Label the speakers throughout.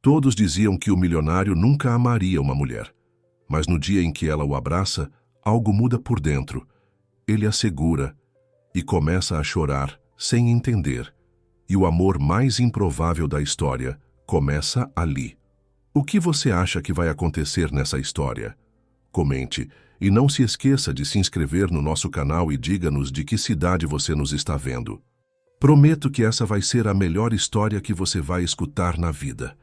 Speaker 1: Todos diziam que o milionário nunca amaria uma mulher. Mas no dia em que ela o abraça, algo muda por dentro. Ele a segura e começa a chorar, sem entender. E o amor mais improvável da história começa ali. O que você acha que vai acontecer nessa história? Comente e não se esqueça de se inscrever no nosso canal e diga-nos de que cidade você nos está vendo. Prometo que essa vai ser a melhor história que você vai escutar na vida.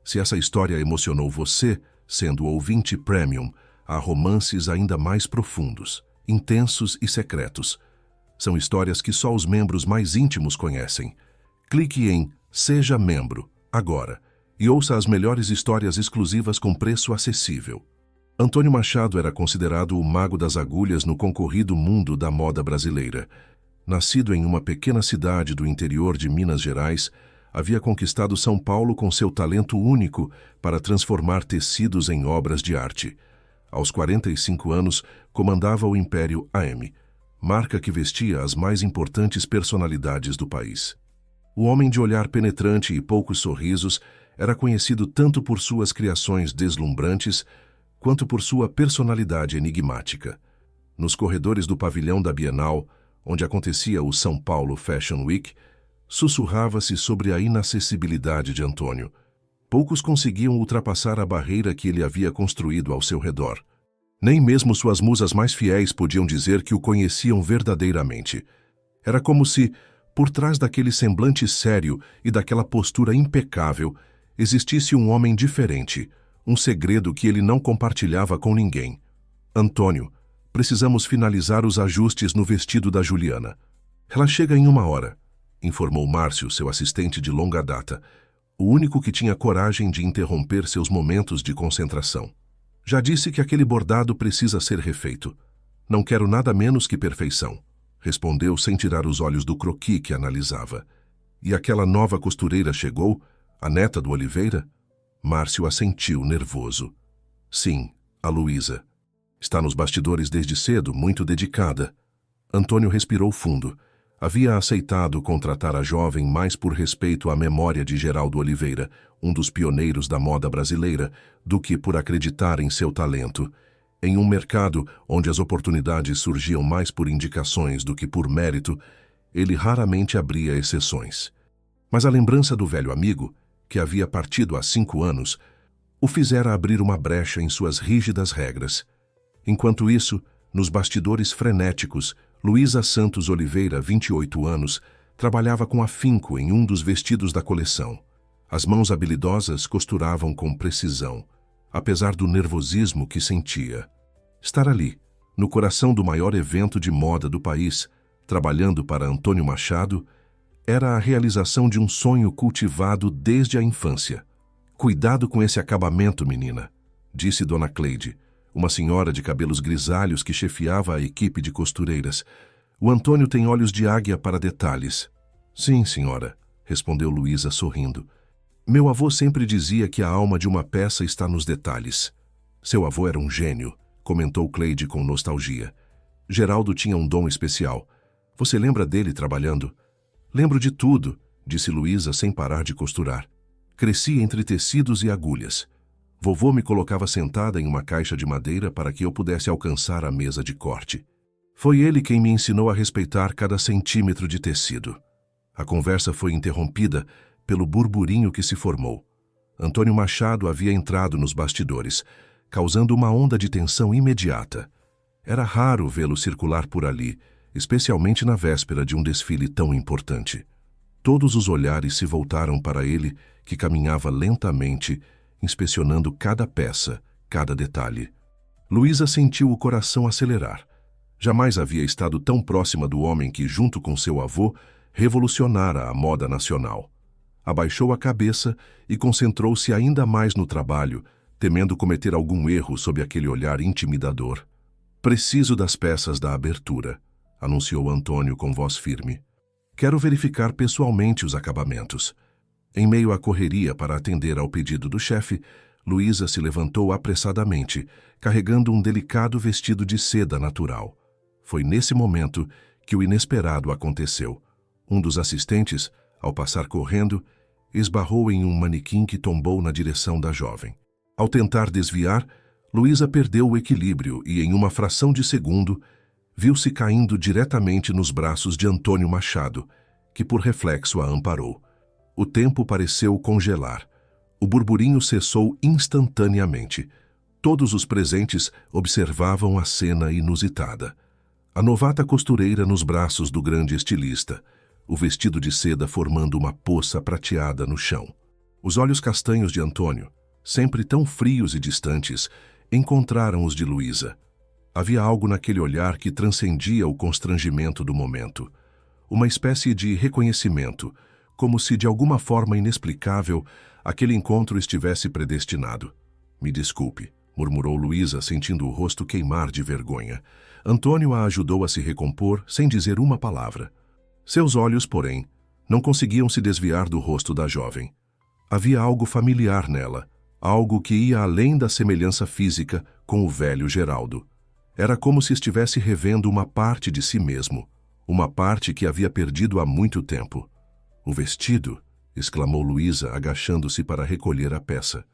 Speaker 1: Se essa história emocionou você, sendo ouvinte premium, há romances ainda mais profundos, intensos e secretos. São histórias que só os membros mais íntimos conhecem. Clique em Seja Membro, agora, e ouça as melhores histórias exclusivas com preço acessível. Antônio Machado era considerado o mago das agulhas no concorrido mundo da moda brasileira. Nascido em uma pequena cidade do interior de Minas Gerais, havia conquistado São Paulo com seu talento único para transformar tecidos em obras de arte. Aos 45 anos, comandava o Império AM, marca que vestia as mais importantes personalidades do país. O homem de olhar penetrante e poucos sorrisos era conhecido tanto por suas criações deslumbrantes quanto por sua personalidade enigmática. Nos corredores do pavilhão da Bienal, onde acontecia o São Paulo Fashion Week, sussurrava-se sobre a inacessibilidade de Antônio. Poucos conseguiam ultrapassar a barreira que ele havia construído ao seu redor. Nem mesmo suas musas mais fiéis podiam dizer que o conheciam verdadeiramente. Era como se, por trás daquele semblante sério e daquela postura impecável, existisse um homem diferente, um segredo que ele não compartilhava com ninguém. Antônio, precisamos finalizar os ajustes no vestido da Juliana. Ela chega em 1 hora, informou Márcio, seu assistente de longa data, o único que tinha coragem de interromper seus momentos de concentração. Já disse que aquele bordado precisa ser refeito. Não quero nada menos que perfeição, respondeu sem tirar os olhos do croquis que analisava. E aquela nova costureira chegou, a neta do Oliveira? Márcio assentiu, nervoso. Sim, a Luísa. Está nos bastidores desde cedo, muito dedicada. Antônio respirou fundo. Havia aceitado contratar a jovem mais por respeito à memória de Geraldo Oliveira, um dos pioneiros da moda brasileira, do que por acreditar em seu talento. Em um mercado onde as oportunidades surgiam mais por indicações do que por mérito, ele raramente abria exceções. Mas a lembrança do velho amigo, que havia partido há 5 anos, o fizera abrir uma brecha em suas rígidas regras. Enquanto isso, nos bastidores frenéticos, Luísa Santos Oliveira, 28 anos, trabalhava com afinco em um dos vestidos da coleção. As mãos habilidosas costuravam com precisão, apesar do nervosismo que sentia. Estar ali, no coração do maior evento de moda do país, trabalhando para Antônio Machado, era a realização de um sonho cultivado desde a infância. Cuidado com esse acabamento, menina, disse Dona Cleide, uma senhora de cabelos grisalhos que chefiava a equipe de costureiras. O Antônio tem olhos de águia para detalhes. Sim, senhora, respondeu Luísa sorrindo. Meu avô sempre dizia que a alma de uma peça está nos detalhes. Seu avô era um gênio, comentou Cleide com nostalgia. Geraldo tinha um dom especial. Você lembra dele trabalhando? Lembro de tudo, disse Luísa sem parar de costurar. Cresci entre tecidos e agulhas. Vovô me colocava sentada em uma caixa de madeira para que eu pudesse alcançar a mesa de corte. Foi ele quem me ensinou a respeitar cada centímetro de tecido. A conversa foi interrompida pelo burburinho que se formou. Antônio Machado havia entrado nos bastidores, causando uma onda de tensão imediata. Era raro vê-lo circular por ali, especialmente na véspera de um desfile tão importante. Todos os olhares se voltaram para ele, que caminhava lentamente, inspecionando cada peça, cada detalhe. Luísa sentiu o coração acelerar. Jamais havia estado tão próxima do homem que, junto com seu avô, revolucionara a moda nacional. Abaixou a cabeça e concentrou-se ainda mais no trabalho, temendo cometer algum erro sob aquele olhar intimidador. Preciso das peças da abertura, anunciou Antônio com voz firme. Quero verificar pessoalmente os acabamentos. Em meio à correria para atender ao pedido do chefe, Luísa se levantou apressadamente, carregando um delicado vestido de seda natural. Foi nesse momento que o inesperado aconteceu. Um dos assistentes, ao passar correndo, esbarrou em um manequim que tombou na direção da jovem. Ao tentar desviar, Luísa perdeu o equilíbrio e, em uma fração de segundo, viu-se caindo diretamente nos braços de Antônio Machado, que por reflexo a amparou. O tempo pareceu congelar. O burburinho cessou instantaneamente. Todos os presentes observavam a cena inusitada. A novata costureira nos braços do grande estilista, o vestido de seda formando uma poça prateada no chão. Os olhos castanhos de Antônio, sempre tão frios e distantes, encontraram os de Luísa. Havia algo naquele olhar que transcendia o constrangimento do momento. Uma espécie de reconhecimento, como se de alguma forma inexplicável aquele encontro estivesse predestinado. "Me desculpe", murmurou Luísa, sentindo o rosto queimar de vergonha. Antônio a ajudou a se recompor sem dizer uma palavra. Seus olhos, porém, não conseguiam se desviar do rosto da jovem. Havia algo familiar nela, algo que ia além da semelhança física com o velho Geraldo. Era como se estivesse revendo uma parte de si mesmo, uma parte que havia perdido há muito tempo. "O vestido?", exclamou Luísa, agachando-se para recolher a peça.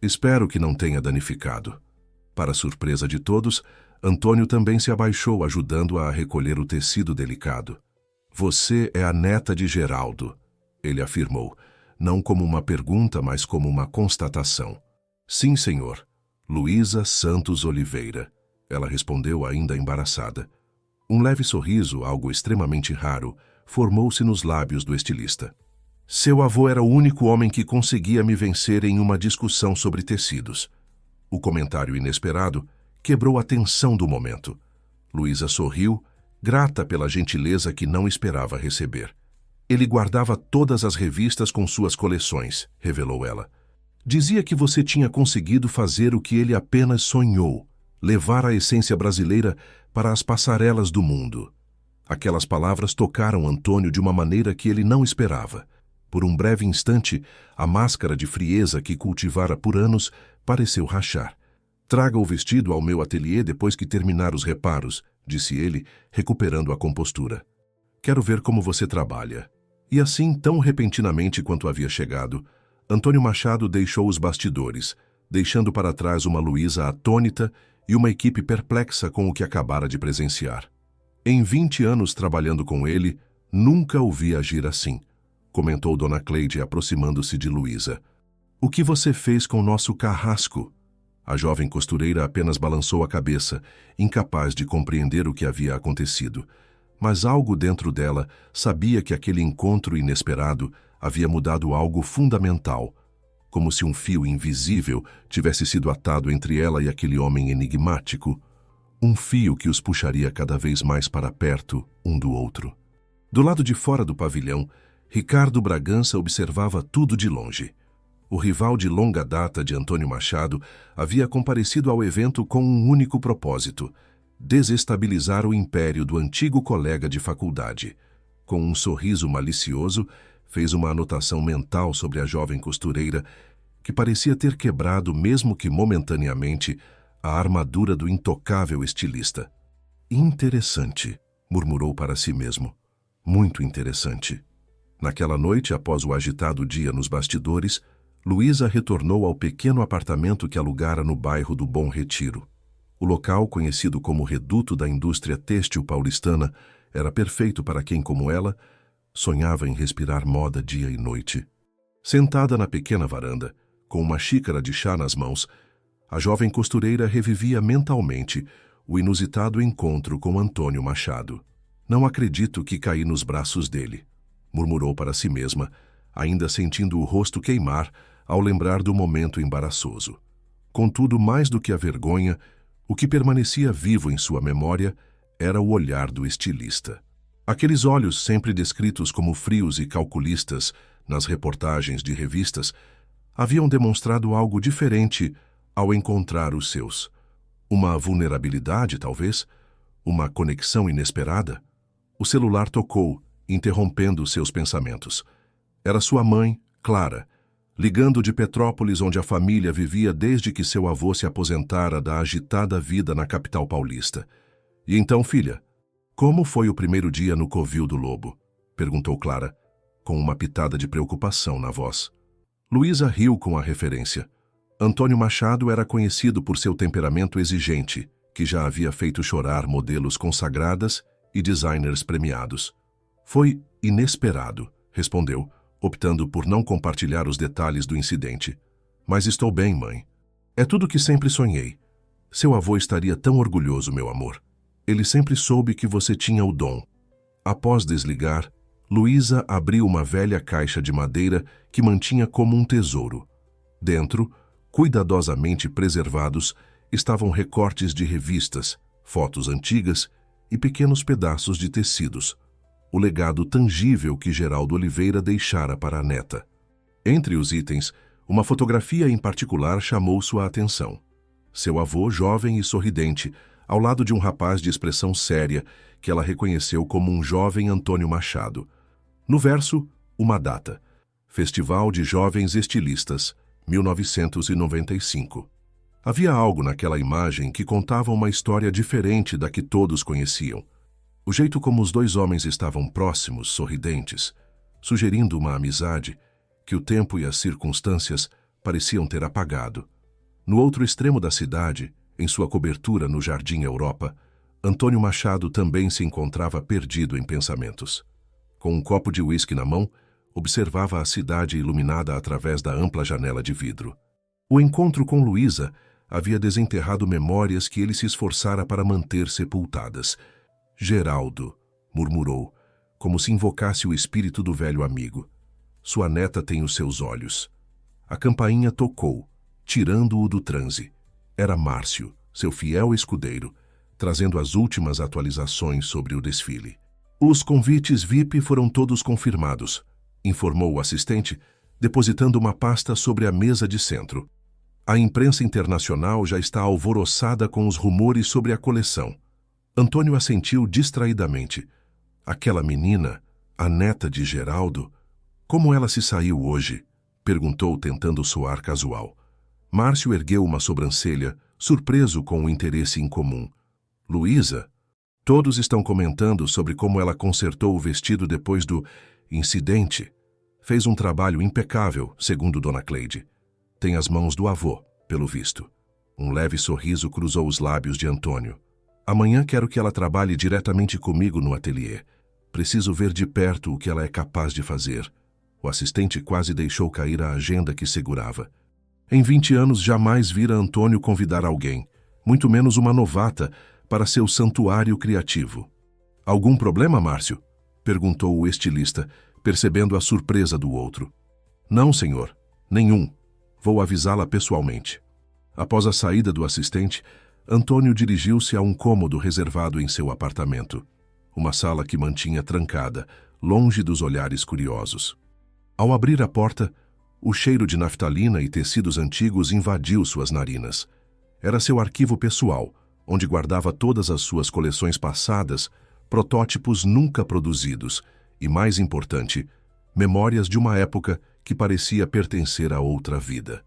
Speaker 1: "Espero que não tenha danificado." Para surpresa de todos, Antônio também se abaixou, ajudando-a a recolher o tecido delicado. "Você é a neta de Geraldo", ele afirmou, não como uma pergunta, mas como uma constatação. "Sim, senhor. Luísa Santos Oliveira", ela respondeu ainda embaraçada. Um leve sorriso, algo extremamente raro, formou-se nos lábios do estilista. "Seu avô era o único homem que conseguia me vencer em uma discussão sobre tecidos." O comentário inesperado quebrou a tensão do momento. Luísa sorriu, grata pela gentileza que não esperava receber. "Ele guardava todas as revistas com suas coleções", revelou ela. "Dizia que você tinha conseguido fazer o que ele apenas sonhou, levar a essência brasileira para as passarelas do mundo." Aquelas palavras tocaram Antônio de uma maneira que ele não esperava. Por um breve instante, a máscara de frieza que cultivara por anos pareceu rachar. "Traga o vestido ao meu ateliê depois que terminar os reparos", disse ele, recuperando a compostura. "Quero ver como você trabalha." E assim, tão repentinamente quanto havia chegado, Antônio Machado deixou os bastidores, deixando para trás uma Luísa atônita e uma equipe perplexa com o que acabara de presenciar. Em 20 anos trabalhando com ele, nunca o vi agir assim, comentou Dona Cleide, aproximando-se de Luísa. "O que você fez com nosso carrasco?" A jovem costureira apenas balançou a cabeça, incapaz de compreender o que havia acontecido. Mas algo dentro dela sabia que aquele encontro inesperado havia mudado algo fundamental, como se um fio invisível tivesse sido atado entre ela e aquele homem enigmático, um fio que os puxaria cada vez mais para perto um do outro. Do lado de fora do pavilhão, Ricardo Bragança observava tudo de longe. O rival de longa data de Antônio Machado havia comparecido ao evento com um único propósito: desestabilizar o império do antigo colega de faculdade. Com um sorriso malicioso, fez uma anotação mental sobre a jovem costureira, que parecia ter quebrado, mesmo que momentaneamente, a armadura do intocável estilista. "Interessante", murmurou para si mesmo. "Muito interessante." Naquela noite, após o agitado dia nos bastidores, Luísa retornou ao pequeno apartamento que alugara no bairro do Bom Retiro. O local, conhecido como Reduto da Indústria Têxtil Paulistana, era perfeito para quem, como ela, sonhava em respirar moda dia e noite. Sentada na pequena varanda, com uma xícara de chá nas mãos, a jovem costureira revivia mentalmente o inusitado encontro com Antônio Machado. "Não acredito que caí nos braços dele", murmurou para si mesma, ainda sentindo o rosto queimar ao lembrar do momento embaraçoso. Contudo, mais do que a vergonha, o que permanecia vivo em sua memória era o olhar do estilista. Aqueles olhos, sempre descritos como frios e calculistas nas reportagens de revistas, haviam demonstrado algo diferente ao encontrar os seus. Uma vulnerabilidade, talvez? Uma conexão inesperada? O celular tocou, interrompendo seus pensamentos. Era sua mãe, Clara, ligando de Petrópolis, onde a família vivia desde que seu avô se aposentara da agitada vida na capital paulista. "E então, filha, como foi o primeiro dia no Covil do Lobo?" perguntou Clara. com uma pitada de preocupação na voz. Luísa riu com a referência. Antônio Machado era conhecido por seu temperamento exigente, que já havia feito chorar modelos consagradas e designers premiados. Foi inesperado, respondeu, optando por não compartilhar os detalhes do incidente. Mas estou bem, mãe. É tudo que sempre sonhei. Seu avô estaria tão orgulhoso, meu amor. Ele sempre soube que você tinha o dom. Após desligar, Luísa abriu uma velha caixa de madeira que mantinha como um tesouro. Dentro, cuidadosamente preservados, estavam recortes de revistas, fotos antigas e pequenos pedaços de tecidos, o legado tangível que Geraldo Oliveira deixara para a neta. Entre os itens, uma fotografia em particular chamou sua atenção. Seu avô, jovem e sorridente, ao lado de um rapaz de expressão séria, que ela reconheceu como um jovem Antônio Machado. No verso, uma data: Festival de Jovens Estilistas, 1995. Havia algo naquela imagem que contava uma história diferente da que todos conheciam. O jeito como os dois homens estavam próximos, sorridentes, sugerindo uma amizade que o tempo e as circunstâncias pareciam ter apagado. No outro extremo da cidade, em sua cobertura no Jardim Europa, Antônio Machado também se encontrava perdido em pensamentos. Com um copo de uísque na mão, observava a cidade iluminada através da ampla janela de vidro. O encontro com Luísa havia desenterrado memórias que ele se esforçara para manter sepultadas. Geraldo, murmurou, como se invocasse o espírito do velho amigo. Sua neta tem os seus olhos. A campainha tocou, tirando-o do transe. Era Márcio, seu fiel escudeiro, trazendo as últimas atualizações sobre o desfile. Os convites VIP foram todos confirmados, informou o assistente, depositando uma pasta sobre a mesa de centro. A imprensa internacional já está alvoroçada com os rumores sobre a coleção. Antônio assentiu distraidamente. Aquela menina, a neta de Geraldo, como ela se saiu hoje? Perguntou, tentando soar casual. Márcio ergueu uma sobrancelha, surpreso com o interesse em comum. Luísa? Todos estão comentando sobre como ela consertou o vestido depois do incidente. Fez um trabalho impecável, segundo Dona Cleide. Tem as mãos do avô, pelo visto. Um leve sorriso cruzou os lábios de Antônio. Amanhã quero que ela trabalhe diretamente comigo no ateliê. Preciso ver de perto o que ela é capaz de fazer. O assistente quase deixou cair a agenda que segurava. Em 20 anos jamais vira Antônio convidar alguém, muito menos uma novata, para seu santuário criativo. Algum problema, Márcio? Perguntou o estilista, percebendo a surpresa do outro. Não, senhor. Nenhum. Vou avisá-la pessoalmente. Após a saída do assistente, Antônio dirigiu-se a um cômodo reservado em seu apartamento. Uma sala que mantinha trancada, longe dos olhares curiosos. Ao abrir a porta, o cheiro de naftalina e tecidos antigos invadiu suas narinas. Era seu arquivo pessoal, onde guardava todas as suas coleções passadas, protótipos nunca produzidos e, mais importante, memórias de uma época que parecia pertencer a outra vida.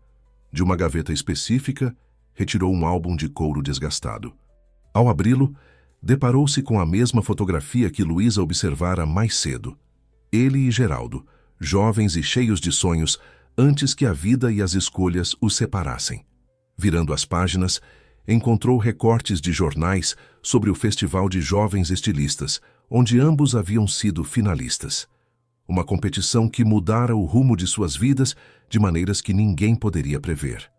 Speaker 1: De uma gaveta específica, retirou um álbum de couro desgastado. Ao abri-lo, deparou-se com a mesma fotografia que Luísa observara mais cedo. Ele e Geraldo, jovens e cheios de sonhos, antes que a vida e as escolhas os separassem. Virando as páginas, encontrou recortes de jornais sobre o Festival de Jovens Estilistas, onde ambos haviam sido finalistas. Uma competição que mudara o rumo de suas vidas de maneiras que ninguém poderia prever.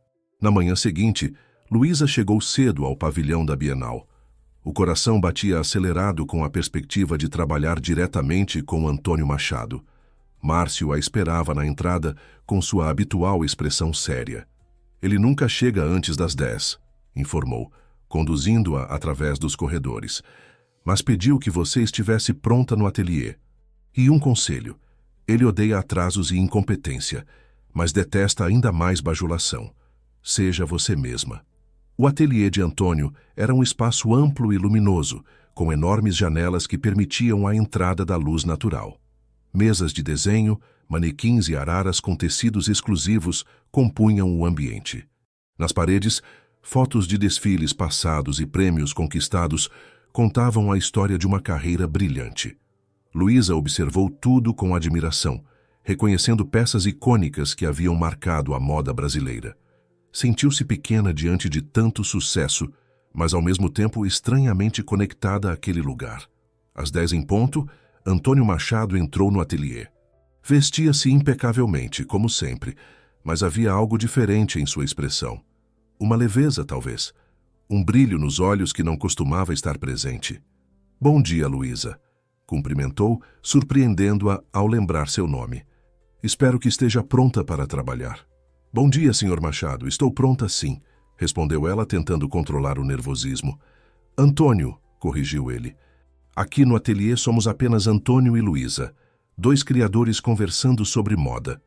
Speaker 1: Na manhã seguinte, Luísa chegou cedo ao pavilhão da Bienal. O coração batia acelerado com a perspectiva de trabalhar diretamente com Antônio Machado. Márcio a esperava na entrada com sua habitual expressão séria. Ele nunca chega antes das 10, informou, conduzindo-a através dos corredores. Mas pediu que você estivesse pronta no ateliê. E um conselho. Ele odeia atrasos e incompetência, mas detesta ainda mais bajulação. Seja você mesma. O ateliê de Antônio era um espaço amplo e luminoso, com enormes janelas que permitiam a entrada da luz natural. Mesas de desenho, manequins e araras com tecidos exclusivos compunham o ambiente. Nas paredes, fotos de desfiles passados e prêmios conquistados contavam a história de uma carreira brilhante. Luísa observou tudo com admiração, reconhecendo peças icônicas que haviam marcado a moda brasileira. Sentiu-se pequena diante de tanto sucesso, mas ao mesmo tempo estranhamente conectada àquele lugar. Às 10 em ponto, Antônio Machado entrou no ateliê. Vestia-se impecavelmente, como sempre, mas havia algo diferente em sua expressão. Uma leveza, talvez. Um brilho nos olhos que não costumava estar presente. Bom dia, Luísa. Cumprimentou, surpreendendo-a ao lembrar seu nome. Espero que esteja pronta para trabalhar. Bom dia, Sr. Machado. Estou pronta, sim, respondeu ela, tentando controlar o nervosismo. Antônio, corrigiu ele. Aqui no ateliê somos apenas Antônio e Luísa, 2 criadores conversando sobre moda.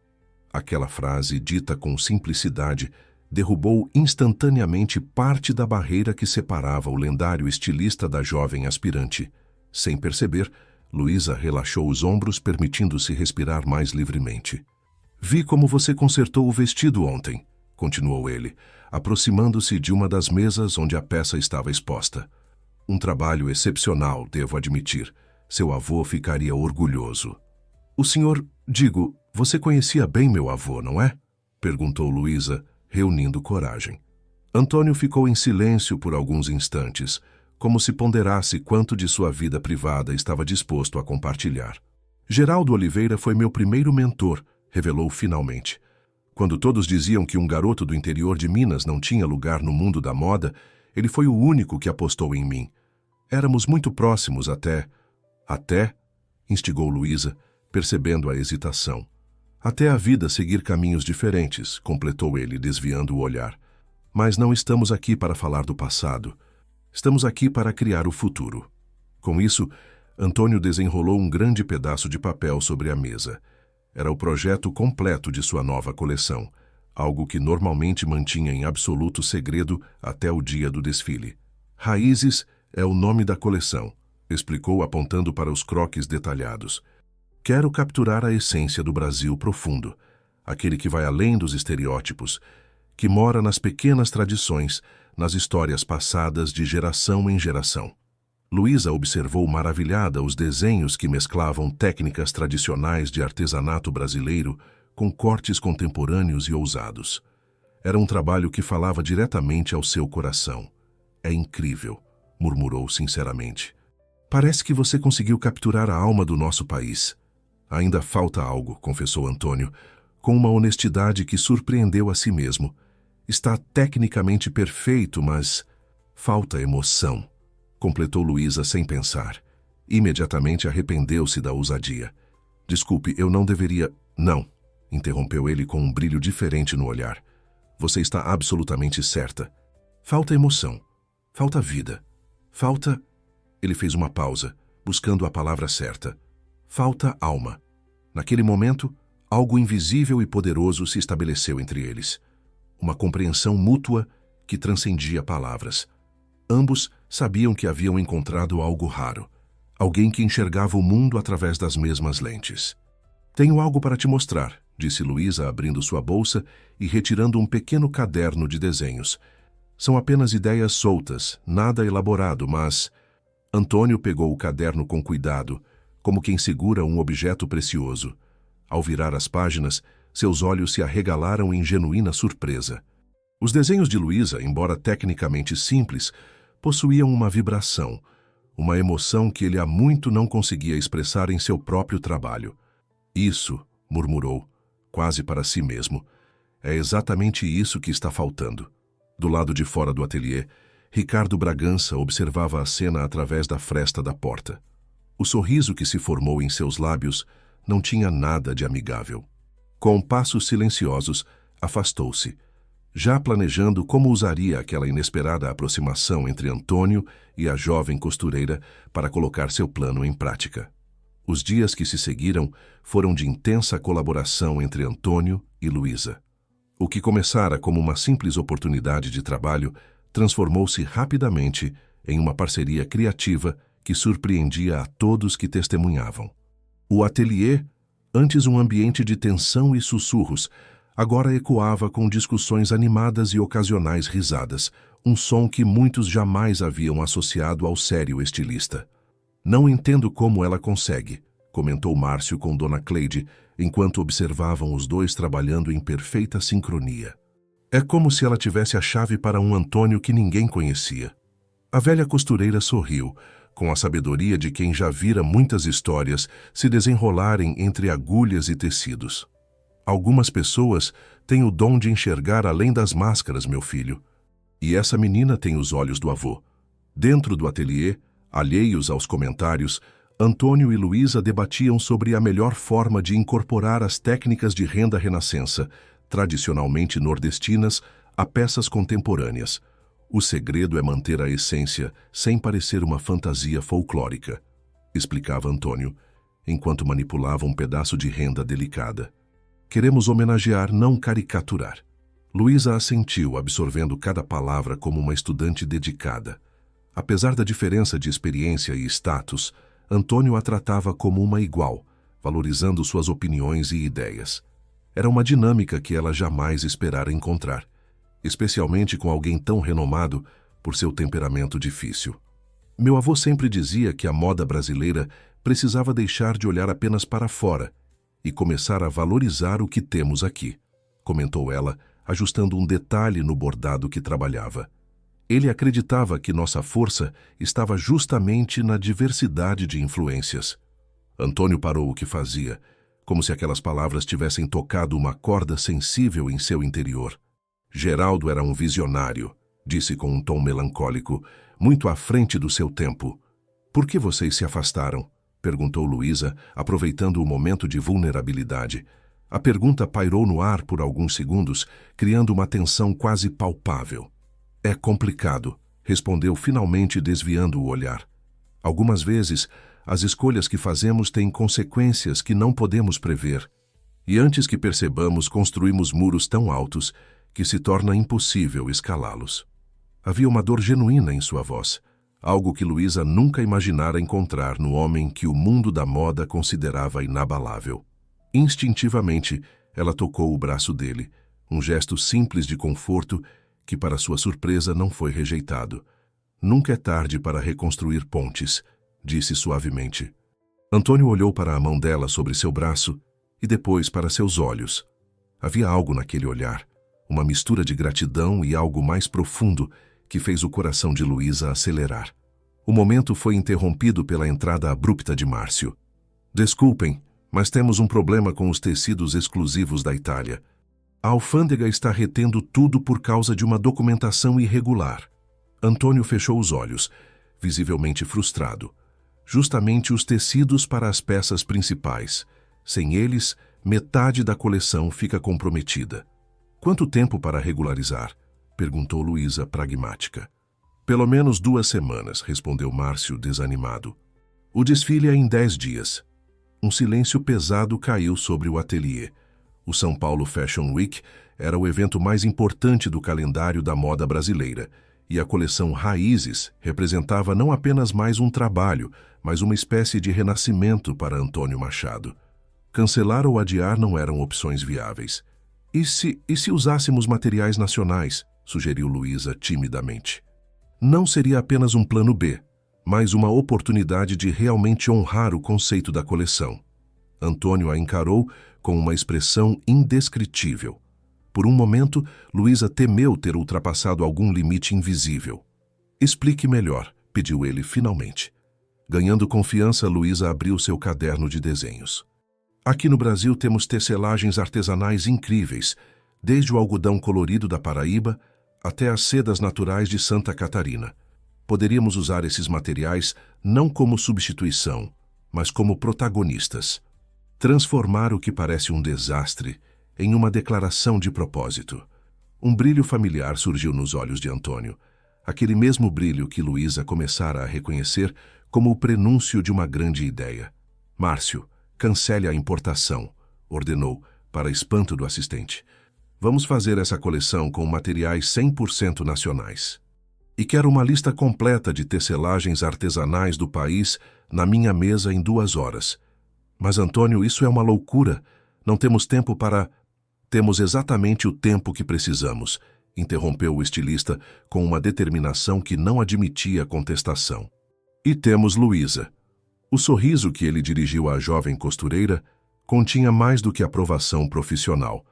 Speaker 1: Aquela frase, dita com simplicidade, derrubou instantaneamente parte da barreira que separava o lendário estilista da jovem aspirante. Sem perceber, Luísa relaxou os ombros, permitindo-se respirar mais livremente. Vi como você consertou o vestido ontem, continuou ele, aproximando-se de uma das mesas onde a peça estava exposta. Um trabalho excepcional, devo admitir. Seu avô ficaria orgulhoso. O senhor, você conhecia bem meu avô, não é? Perguntou Luísa, reunindo coragem. Antônio ficou em silêncio por alguns instantes, como se ponderasse quanto de sua vida privada estava disposto a compartilhar. Geraldo Oliveira foi meu primeiro mentor, revelou finalmente. Quando todos diziam que um garoto do interior de Minas não tinha lugar no mundo da moda, ele foi o único que apostou em mim. Éramos muito próximos até, instigou Luísa, percebendo a hesitação. Até a vida seguir caminhos diferentes, completou ele, desviando o olhar. Mas não estamos aqui para falar do passado. Estamos aqui para criar o futuro. Com isso, Antônio desenrolou um grande pedaço de papel sobre a mesa. Era o projeto completo de sua nova coleção, algo que normalmente mantinha em absoluto segredo até o dia do desfile. Raízes é o nome da coleção, explicou apontando para os croquis detalhados. Quero capturar a essência do Brasil profundo, aquele que vai além dos estereótipos, que mora nas pequenas tradições, nas histórias passadas de geração em geração. Luísa observou maravilhada os desenhos que mesclavam técnicas tradicionais de artesanato brasileiro com cortes contemporâneos e ousados. Era um trabalho que falava diretamente ao seu coração. É incrível, murmurou sinceramente. Parece que você conseguiu capturar a alma do nosso país. Ainda falta algo, confessou Antônio, com uma honestidade que surpreendeu a si mesmo. Está tecnicamente perfeito, mas falta emoção, completou Luísa sem pensar. Imediatamente arrependeu-se da ousadia. Desculpe, eu não deveria... Não, interrompeu ele com um brilho diferente no olhar. Você está absolutamente certa. Falta emoção, falta vida, falta... Ele fez uma pausa, buscando a palavra certa. Falta alma. Naquele momento, algo invisível e poderoso se estabeleceu entre eles. Uma compreensão mútua que transcendia palavras. Ambos sabiam que haviam encontrado algo raro. Alguém que enxergava o mundo através das mesmas lentes. Tenho algo para te mostrar, disse Luísa, abrindo sua bolsa e retirando um pequeno caderno de desenhos. São apenas ideias soltas, nada elaborado, mas... Antônio pegou o caderno com cuidado, como quem segura um objeto precioso. Ao virar as páginas, seus olhos se arregalaram em genuína surpresa. Os desenhos de Luísa, embora tecnicamente simples, possuíam uma vibração, uma emoção que ele há muito não conseguia expressar em seu próprio trabalho. Isso, murmurou, quase para si mesmo, é exatamente isso que está faltando. Do lado de fora do ateliê, Ricardo Bragança observava a cena através da fresta da porta. O sorriso que se formou em seus lábios não tinha nada de amigável. Com passos silenciosos, afastou-se, já planejando como usaria aquela inesperada aproximação entre Antônio e a jovem costureira para colocar seu plano em prática. Os dias que se seguiram foram de intensa colaboração entre Antônio e Luísa. O que começara como uma simples oportunidade de trabalho transformou-se rapidamente em uma parceria criativa que surpreendia a todos que testemunhavam. O ateliê, antes um ambiente de tensão e sussurros, agora ecoava com discussões animadas e ocasionais risadas, um som que muitos jamais haviam associado ao sério estilista. Não entendo como ela consegue, comentou Márcio com Dona Cleide, enquanto observavam os dois trabalhando em perfeita sincronia. É como se ela tivesse a chave para um Antônio que ninguém conhecia. A velha costureira sorriu, com a sabedoria de quem já vira muitas histórias se desenrolarem entre agulhas e tecidos. Algumas pessoas têm o dom de enxergar além das máscaras, meu filho. E essa menina tem os olhos do avô. Dentro do ateliê, alheios aos comentários, Antônio e Luísa debatiam sobre a melhor forma de incorporar as técnicas de renda renascença, tradicionalmente nordestinas, a peças contemporâneas. O segredo é manter a essência sem parecer uma fantasia folclórica, explicava Antônio, enquanto manipulava um pedaço de renda delicada. Queremos homenagear, não caricaturar. Luísa assentiu, absorvendo cada palavra como uma estudante dedicada. Apesar da diferença de experiência e status, Antônio a tratava como uma igual, valorizando suas opiniões e ideias. Era uma dinâmica que ela jamais esperara encontrar, especialmente com alguém tão renomado por seu temperamento difícil. Meu avô sempre dizia que a moda brasileira precisava deixar de olhar apenas para fora e começar a valorizar o que temos aqui, comentou ela, ajustando um detalhe no bordado que trabalhava. Ele acreditava que nossa força estava justamente na diversidade de influências. Antônio parou o que fazia, como se aquelas palavras tivessem tocado uma corda sensível em seu interior. Geraldo era um visionário, disse com um tom melancólico, muito à frente do seu tempo. Por que vocês se afastaram? Perguntou Luísa, aproveitando o momento de vulnerabilidade. A pergunta pairou no ar por alguns segundos, criando uma tensão quase palpável. É complicado, respondeu finalmente desviando o olhar. Algumas vezes, as escolhas que fazemos têm consequências que não podemos prever. E antes que percebamos, construímos muros tão altos que se torna impossível escalá-los. Havia uma dor genuína em sua voz, algo que Luísa nunca imaginara encontrar no homem que o mundo da moda considerava inabalável. Instintivamente, ela tocou o braço dele, um gesto simples de conforto que, para sua surpresa, não foi rejeitado. Nunca é tarde para reconstruir pontes, disse suavemente. Antônio olhou para a mão dela sobre seu braço e depois para seus olhos. Havia algo naquele olhar, uma mistura de gratidão e algo mais profundo que fez o coração de Luísa acelerar. O momento foi interrompido pela entrada abrupta de Márcio. Desculpem, mas temos um problema com os tecidos exclusivos da Itália. A alfândega está retendo tudo por causa de uma documentação irregular. Antônio fechou os olhos, visivelmente frustrado. Justamente os tecidos para as peças principais. Sem eles, metade da coleção fica comprometida. Quanto tempo para regularizar? Perguntou Luísa, pragmática. Pelo menos 2 semanas, respondeu Márcio, desanimado. O desfile é em 10 dias. Um silêncio pesado caiu sobre o ateliê. O São Paulo Fashion Week era o evento mais importante do calendário da moda brasileira, e a coleção Raízes representava não apenas mais um trabalho, mas uma espécie de renascimento para Antônio Machado. Cancelar ou adiar não eram opções viáveis. E se usássemos materiais nacionais? Sugeriu Luísa timidamente. Não seria apenas um plano B, mas uma oportunidade de realmente honrar o conceito da coleção. Antônio a encarou com uma expressão indescritível. Por um momento, Luísa temeu ter ultrapassado algum limite invisível. Explique melhor, pediu ele finalmente. Ganhando confiança, Luísa abriu seu caderno de desenhos. Aqui no Brasil temos tecelagens artesanais incríveis, desde o algodão colorido da Paraíba até as sedas naturais de Santa Catarina. Poderíamos usar esses materiais não como substituição, mas como protagonistas. Transformar o que parece um desastre em uma declaração de propósito. Um brilho familiar surgiu nos olhos de Antônio, aquele mesmo brilho que Luísa começara a reconhecer como o prenúncio de uma grande ideia. Márcio, cancele a importação, ordenou, para espanto do assistente. Vamos fazer essa coleção com materiais 100% nacionais. E quero uma lista completa de tecelagens artesanais do país na minha mesa em 2 horas. Mas, Antônio, isso é uma loucura. Não temos tempo para... Temos exatamente o tempo que precisamos, interrompeu o estilista com uma determinação que não admitia contestação. E temos Luísa. O sorriso que ele dirigiu à jovem costureira continha mais do que aprovação profissional.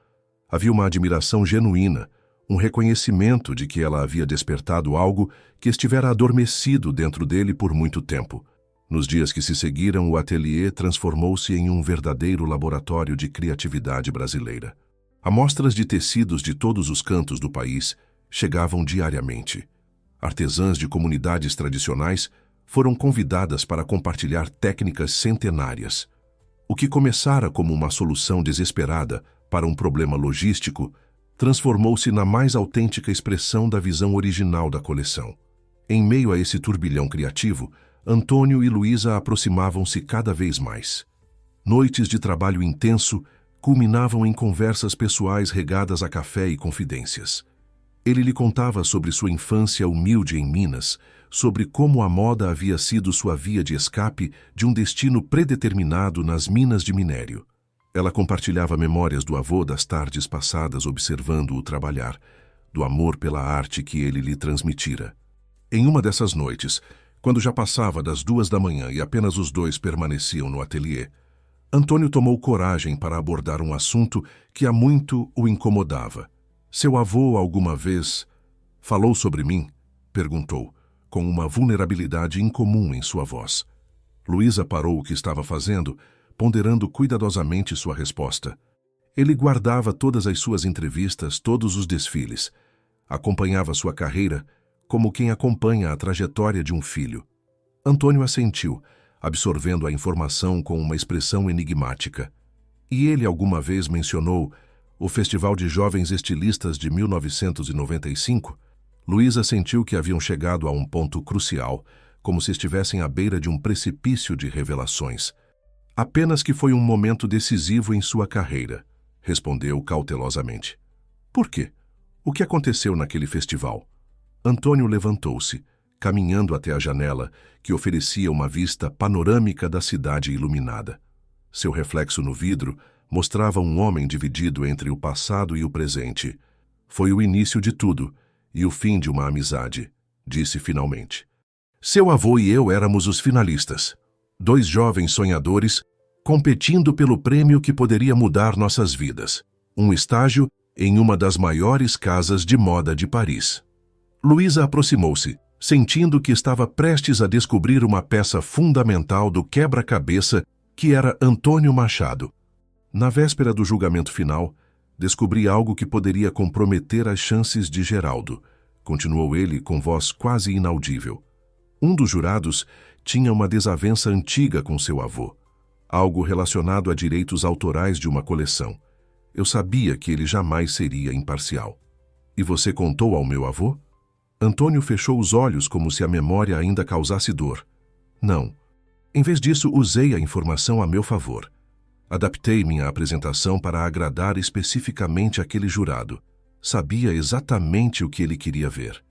Speaker 1: Havia uma admiração genuína, um reconhecimento de que ela havia despertado algo que estivera adormecido dentro dele por muito tempo. Nos dias que se seguiram, o ateliê transformou-se em um verdadeiro laboratório de criatividade brasileira. Amostras de tecidos de todos os cantos do país chegavam diariamente. Artesãs de comunidades tradicionais foram convidadas para compartilhar técnicas centenárias. O que começara como uma solução desesperada para um problema logístico transformou-se na mais autêntica expressão da visão original da coleção. Em meio a esse turbilhão criativo, Antônio e Luísa aproximavam-se cada vez mais. Noites de trabalho intenso culminavam em conversas pessoais regadas a café e confidências. Ele lhe contava sobre sua infância humilde em Minas, sobre como a moda havia sido sua via de escape de um destino predeterminado nas minas de minério. Ela compartilhava memórias do avô das tardes passadas observando-o trabalhar, do amor pela arte que ele lhe transmitira. Em uma dessas noites, quando já passava das 2 da manhã e apenas os dois permaneciam no ateliê, Antônio tomou coragem para abordar um assunto que há muito o incomodava. Seu avô alguma vez falou sobre mim? Perguntou, com uma vulnerabilidade incomum em sua voz. Luísa parou o que estava fazendo, ponderando cuidadosamente sua resposta. Ele guardava todas as suas entrevistas, todos os desfiles. Acompanhava sua carreira como quem acompanha a trajetória de um filho. Antônio assentiu, absorvendo a informação com uma expressão enigmática. E ele alguma vez mencionou o Festival de Jovens Estilistas de 1995? Luísa sentiu que haviam chegado a um ponto crucial, como se estivessem à beira de um precipício de revelações. Apenas que foi um momento decisivo em sua carreira, respondeu cautelosamente. Por quê? O que aconteceu naquele festival? Antônio levantou-se, caminhando até a janela, que oferecia uma vista panorâmica da cidade iluminada. Seu reflexo no vidro mostrava um homem dividido entre o passado e o presente. Foi o início de tudo e o fim de uma amizade, disse finalmente. Seu avô e eu éramos os finalistas. 2 jovens sonhadores competindo pelo prêmio que poderia mudar nossas vidas. Um estágio em uma das maiores casas de moda de Paris. Luísa aproximou-se, sentindo que estava prestes a descobrir uma peça fundamental do quebra-cabeça que era Antônio Machado. Na véspera do julgamento final, descobri algo que poderia comprometer as chances de Geraldo, continuou ele com voz quase inaudível. Um dos jurados tinha uma desavença antiga com seu avô, algo relacionado a direitos autorais de uma coleção. Eu sabia que ele jamais seria imparcial. E você contou ao meu avô? Antônio fechou os olhos como se a memória ainda causasse dor. Não. Em vez disso, usei a informação a meu favor. Adaptei minha apresentação para agradar especificamente aquele jurado. Sabia exatamente o que ele queria ver.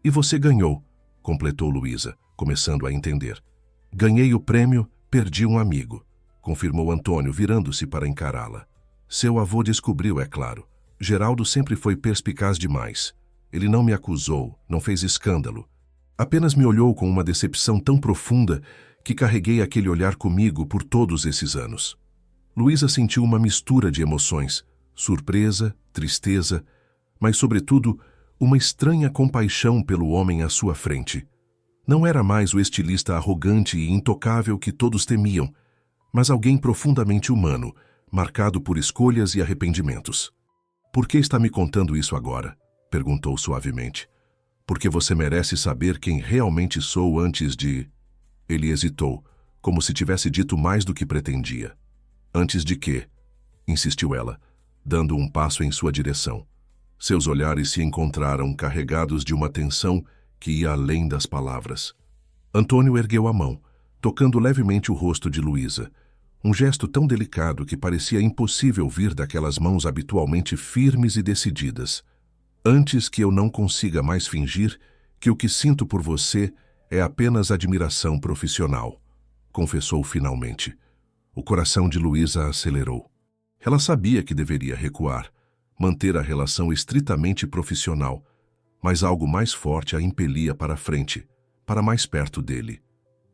Speaker 1: E você ganhou, completou Luísa, começando a entender. Ganhei o prêmio, perdi um amigo, confirmou Antônio, virando-se para encará-la. Seu avô descobriu, é claro. Geraldo sempre foi perspicaz demais. Ele não me acusou, não fez escândalo. Apenas me olhou com uma decepção tão profunda que carreguei aquele olhar comigo por todos esses anos. Luísa sentiu uma mistura de emoções, surpresa, tristeza, mas, sobretudo, uma estranha compaixão pelo homem à sua frente. Não era mais o estilista arrogante e intocável que todos temiam, mas alguém profundamente humano, marcado por escolhas e arrependimentos. Por que está me contando isso agora? Perguntou suavemente. Porque você merece saber quem realmente sou antes de... Ele hesitou, como se tivesse dito mais do que pretendia. Antes de quê? Insistiu ela, dando um passo em sua direção. Seus olhares se encontraram carregados de uma tensão que ia além das palavras. Antônio ergueu a mão, tocando levemente o rosto de Luísa, um gesto tão delicado que parecia impossível vir daquelas mãos habitualmente firmes e decididas. Antes que eu não consiga mais fingir que o que sinto por você é apenas admiração profissional, confessou finalmente. O coração de Luísa acelerou. Ela sabia que deveria recuar, manter a relação estritamente profissional, mas algo mais forte a impelia para frente, para mais perto dele.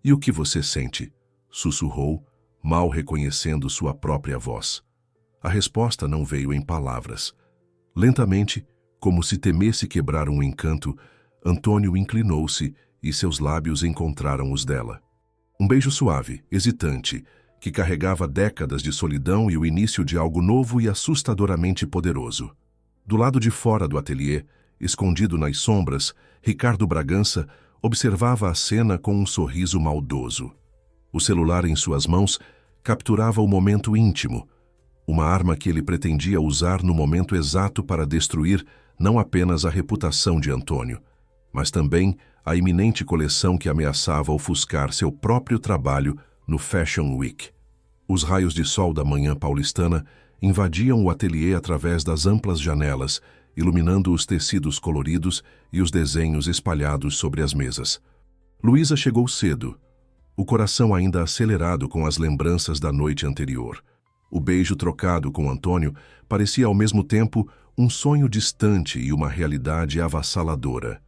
Speaker 1: E o que você sente? sussurrou, mal reconhecendo sua própria voz. A resposta não veio em palavras. Lentamente, como se temesse quebrar um encanto, Antônio inclinou-se e seus lábios encontraram os dela. Um beijo suave, hesitante, que carregava décadas de solidão e o início de algo novo e assustadoramente poderoso. Do lado de fora do ateliê, escondido nas sombras, Ricardo Bragança observava a cena com um sorriso maldoso. O celular em suas mãos capturava o momento íntimo, uma arma que ele pretendia usar no momento exato para destruir não apenas a reputação de Antônio, mas também a iminente coleção que ameaçava ofuscar seu próprio trabalho no Fashion Week. Os raios de sol da manhã paulistana invadiam o ateliê através das amplas janelas, iluminando os tecidos coloridos e os desenhos espalhados sobre as mesas. Luísa chegou cedo, o coração ainda acelerado com as lembranças da noite anterior. O beijo trocado com Antônio parecia ao mesmo tempo um sonho distante e uma realidade avassaladora.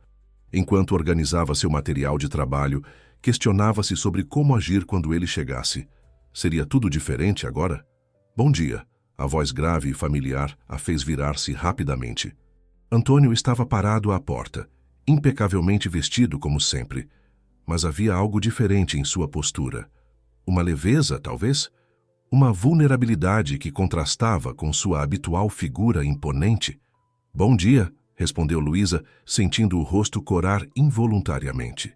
Speaker 1: Enquanto organizava seu material de trabalho, questionava-se sobre como agir quando ele chegasse. Seria tudo diferente agora? Bom dia. A voz grave e familiar a fez virar-se rapidamente. Antônio estava parado à porta, impecavelmente vestido como sempre. Mas havia algo diferente em sua postura. Uma leveza, talvez? Uma vulnerabilidade que contrastava com sua habitual figura imponente. Bom dia, respondeu Luísa, sentindo o rosto corar involuntariamente.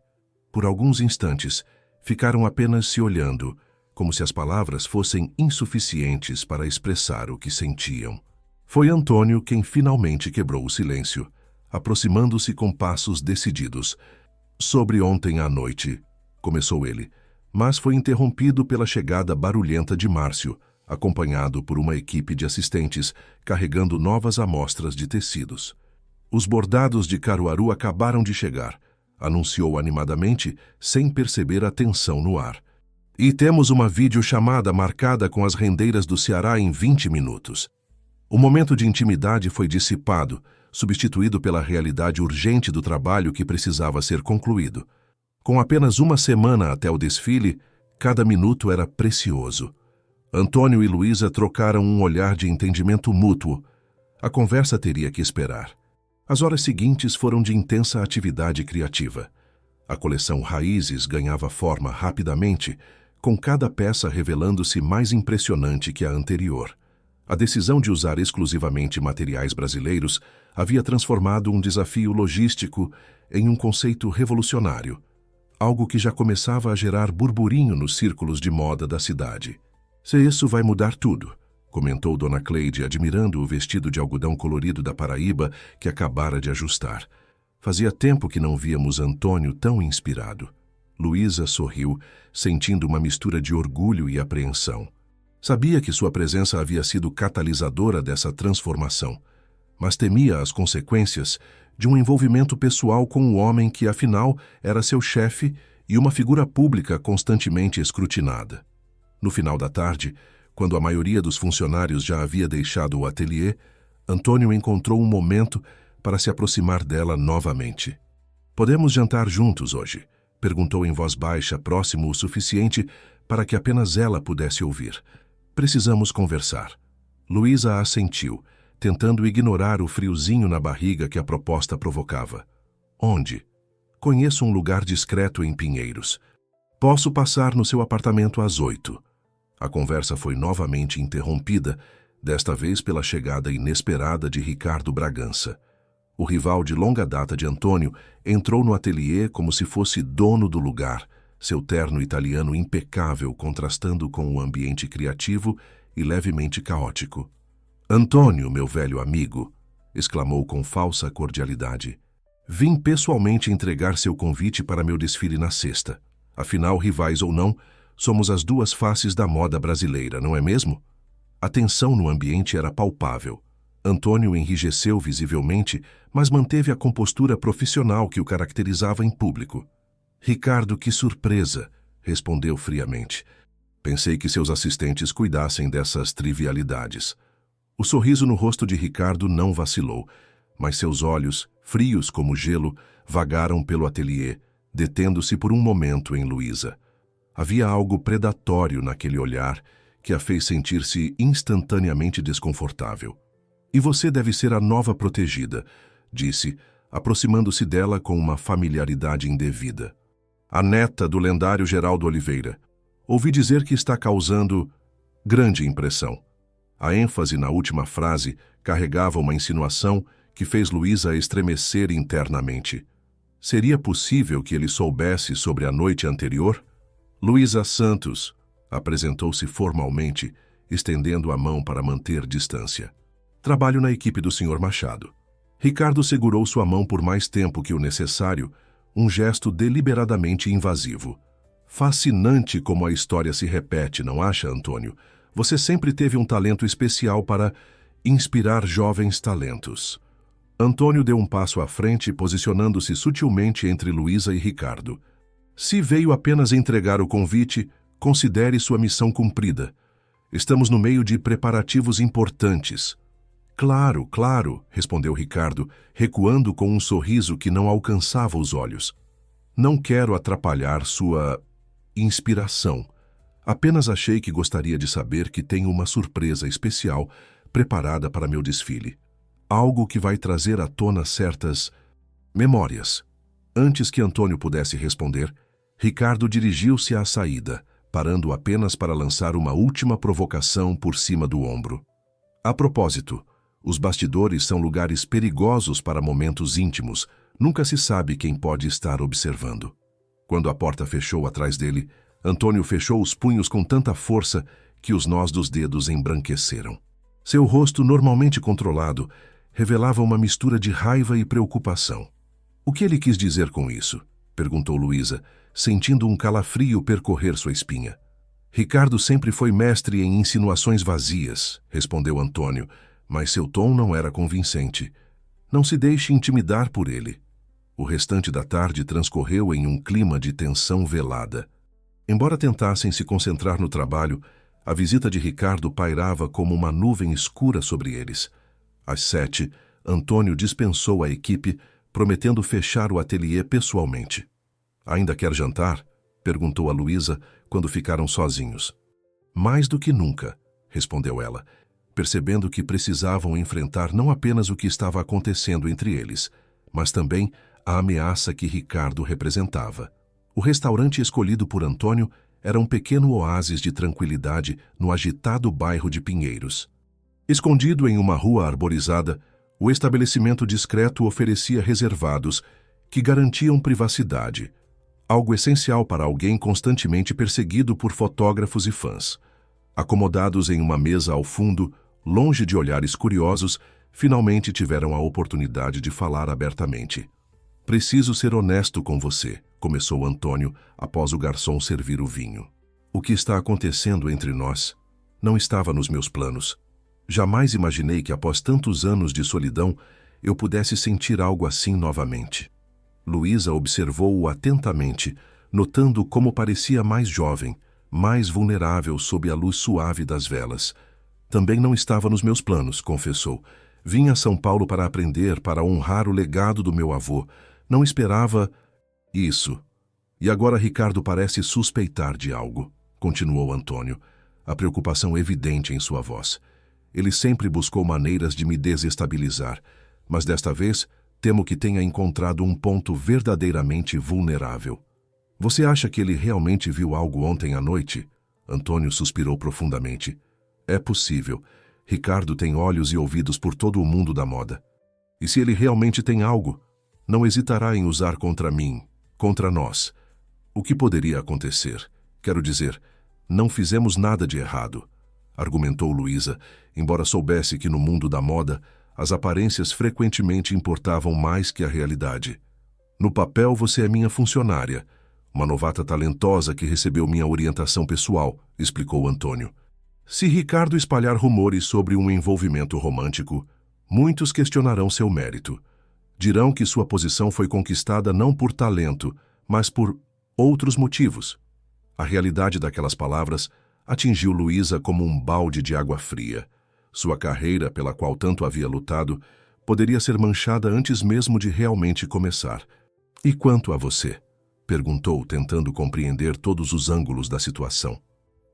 Speaker 1: Por alguns instantes, ficaram apenas se olhando, como se as palavras fossem insuficientes para expressar o que sentiam. Foi Antônio quem finalmente quebrou o silêncio, aproximando-se com passos decididos. Sobre ontem à noite, começou ele, mas foi interrompido pela chegada barulhenta de Márcio, acompanhado por uma equipe de assistentes carregando novas amostras de tecidos. Os bordados de Caruaru acabaram de chegar, anunciou animadamente, sem perceber a tensão no ar. E temos uma videochamada marcada com as rendeiras do Ceará em 20 minutos. O momento de intimidade foi dissipado, substituído pela realidade urgente do trabalho que precisava ser concluído. Com apenas uma semana até o desfile, cada minuto era precioso. Antônio e Luísa trocaram um olhar de entendimento mútuo. A conversa teria que esperar. As horas seguintes foram de intensa atividade criativa. A coleção Raízes ganhava forma rapidamente, com cada peça revelando-se mais impressionante que a anterior. A decisão de usar exclusivamente materiais brasileiros havia transformado um desafio logístico em um conceito revolucionário, algo que já começava a gerar burburinho nos círculos de moda da cidade. Se isso vai mudar tudo, comentou Dona Cleide, admirando o vestido de algodão colorido da Paraíba que acabara de ajustar. Fazia tempo que não víamos Antônio tão inspirado. Luísa sorriu, sentindo uma mistura de orgulho e apreensão. Sabia que sua presença havia sido catalisadora dessa transformação, mas temia as consequências de um envolvimento pessoal com um homem que, afinal, era seu chefe e uma figura pública constantemente escrutinada. No final da tarde, quando a maioria dos funcionários já havia deixado o ateliê, Antônio encontrou um momento para se aproximar dela novamente. "Podemos jantar juntos hoje?", perguntou em voz baixa, próximo o suficiente para que apenas ela pudesse ouvir. "Precisamos conversar." Luísa assentiu, tentando ignorar o friozinho na barriga que a proposta provocava. "Onde?" "Conheço um lugar discreto em Pinheiros. Posso passar no seu apartamento às 8. A conversa foi novamente interrompida, desta vez pela chegada inesperada de Ricardo Bragança. O rival de longa data de Antônio entrou no ateliê como se fosse dono do lugar, seu terno italiano impecável contrastando com o ambiente criativo e levemente caótico. "Antônio, meu velho amigo", exclamou com falsa cordialidade. "Vim pessoalmente entregar seu convite para meu desfile na sexta. Afinal, rivais ou não, somos as duas faces da moda brasileira, não é mesmo?" A tensão no ambiente era palpável. Antônio enrijeceu visivelmente, mas manteve a compostura profissional que o caracterizava em público. "Ricardo, que surpresa", respondeu friamente. "Pensei que seus assistentes cuidassem dessas trivialidades." O sorriso no rosto de Ricardo não vacilou, mas seus olhos, frios como gelo, vagaram pelo ateliê, detendo-se por um momento em Luísa. Havia algo predatório naquele olhar que a fez sentir-se instantaneamente desconfortável. E você deve ser a nova protegida, disse, aproximando-se dela com uma familiaridade indevida. A neta do lendário Geraldo Oliveira. Ouvi dizer que está causando grande impressão. A ênfase na última frase carregava uma insinuação que fez Luísa estremecer internamente. Seria possível que ele soubesse sobre a noite anterior? Luísa Santos, apresentou-se formalmente, estendendo a mão para manter distância. Trabalho na equipe do Sr. Machado. Ricardo segurou sua mão por mais tempo que o necessário, um gesto deliberadamente invasivo. Fascinante como a história se repete, não acha, Antônio? Você sempre teve um talento especial para inspirar jovens talentos. Antônio deu um passo à frente, posicionando-se sutilmente entre Luísa e Ricardo. Se veio apenas entregar o convite, considere sua missão cumprida. Estamos no meio de preparativos importantes. Claro, claro, respondeu Ricardo, recuando com um sorriso que não alcançava os olhos. Não quero atrapalhar sua inspiração. Apenas achei que gostaria de saber que tenho uma surpresa especial preparada para meu desfile. Algo que vai trazer à tona certas memórias. Antes que Antônio pudesse responder, Ricardo dirigiu-se à saída, parando apenas para lançar uma última provocação por cima do ombro. A propósito, os bastidores são lugares perigosos para momentos íntimos. Nunca se sabe quem pode estar observando. Quando a porta fechou atrás dele, Antônio fechou os punhos com tanta força que os nós dos dedos embranqueceram. Seu rosto, normalmente controlado, revelava uma mistura de raiva e preocupação. O que ele quis dizer com isso? Perguntou Luísa, sentindo um calafrio percorrer sua espinha. Ricardo sempre foi mestre em insinuações vazias, respondeu Antônio, mas seu tom não era convincente. Não se deixe intimidar por ele. O restante da tarde transcorreu em um clima de tensão velada. Embora tentassem se concentrar no trabalho, a visita de Ricardo pairava como uma nuvem escura sobre eles. Às 7, Antônio dispensou a equipe, prometendo fechar o ateliê pessoalmente. Ainda quer jantar? Perguntou a Luísa quando ficaram sozinhos. Mais do que nunca, respondeu ela, percebendo que precisavam enfrentar não apenas o que estava acontecendo entre eles, mas também a ameaça que Ricardo representava. O restaurante escolhido por Antônio era um pequeno oásis de tranquilidade no agitado bairro de Pinheiros. Escondido em uma rua arborizada, o estabelecimento discreto oferecia reservados que garantiam privacidade, algo essencial para alguém constantemente perseguido por fotógrafos e fãs. Acomodados em uma mesa ao fundo, longe de olhares curiosos, finalmente tiveram a oportunidade de falar abertamente. Preciso ser honesto com você, começou Antônio após o garçom servir o vinho. O que está acontecendo entre nós não estava nos meus planos. Jamais imaginei que após tantos anos de solidão eu pudesse sentir algo assim novamente. Luísa observou-o atentamente, notando como parecia mais jovem, mais vulnerável sob a luz suave das velas. Também não estava nos meus planos, confessou. Vim a São Paulo para aprender, para honrar o legado do meu avô. Não esperava isso. E agora Ricardo parece suspeitar de algo, continuou Antônio, a preocupação evidente em sua voz. Ele sempre buscou maneiras de me desestabilizar, mas desta vez temo que tenha encontrado um ponto verdadeiramente vulnerável. Você acha que ele realmente viu algo ontem à noite? Antônio suspirou profundamente. É possível. Ricardo tem olhos e ouvidos por todo o mundo da moda. E se ele realmente tem algo, não hesitará em usar contra mim, contra nós. O que poderia acontecer? Quero dizer, não fizemos nada de errado, argumentou Luísa, embora soubesse que no mundo da moda as aparências frequentemente importavam mais que a realidade. No papel você é minha funcionária, uma novata talentosa que recebeu minha orientação pessoal, explicou Antônio. Se Ricardo espalhar rumores sobre um envolvimento romântico, muitos questionarão seu mérito. Dirão que sua posição foi conquistada não por talento, mas por outros motivos. A realidade daquelas palavras atingiu Luísa como um balde de água fria. Sua carreira, pela qual tanto havia lutado, poderia ser manchada antes mesmo de realmente começar. E quanto a você? Perguntou, tentando compreender todos os ângulos da situação.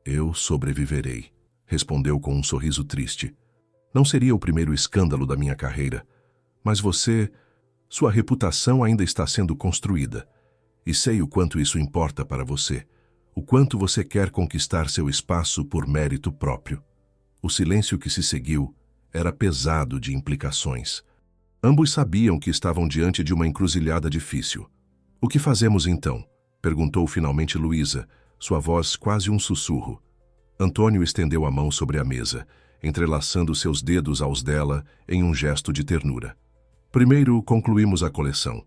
Speaker 1: Eu sobreviverei, respondeu com um sorriso triste. Não seria o primeiro escândalo da minha carreira, mas sua reputação ainda está sendo construída. E sei o quanto isso importa para você, o quanto você quer conquistar seu espaço por mérito próprio. O silêncio que se seguiu era pesado de implicações. Ambos sabiam que estavam diante de uma encruzilhada difícil. O que fazemos então? Perguntou finalmente Luísa, sua voz quase um sussurro. Antônio estendeu a mão sobre a mesa, entrelaçando seus dedos aos dela em um gesto de ternura. Primeiro, concluímos a coleção.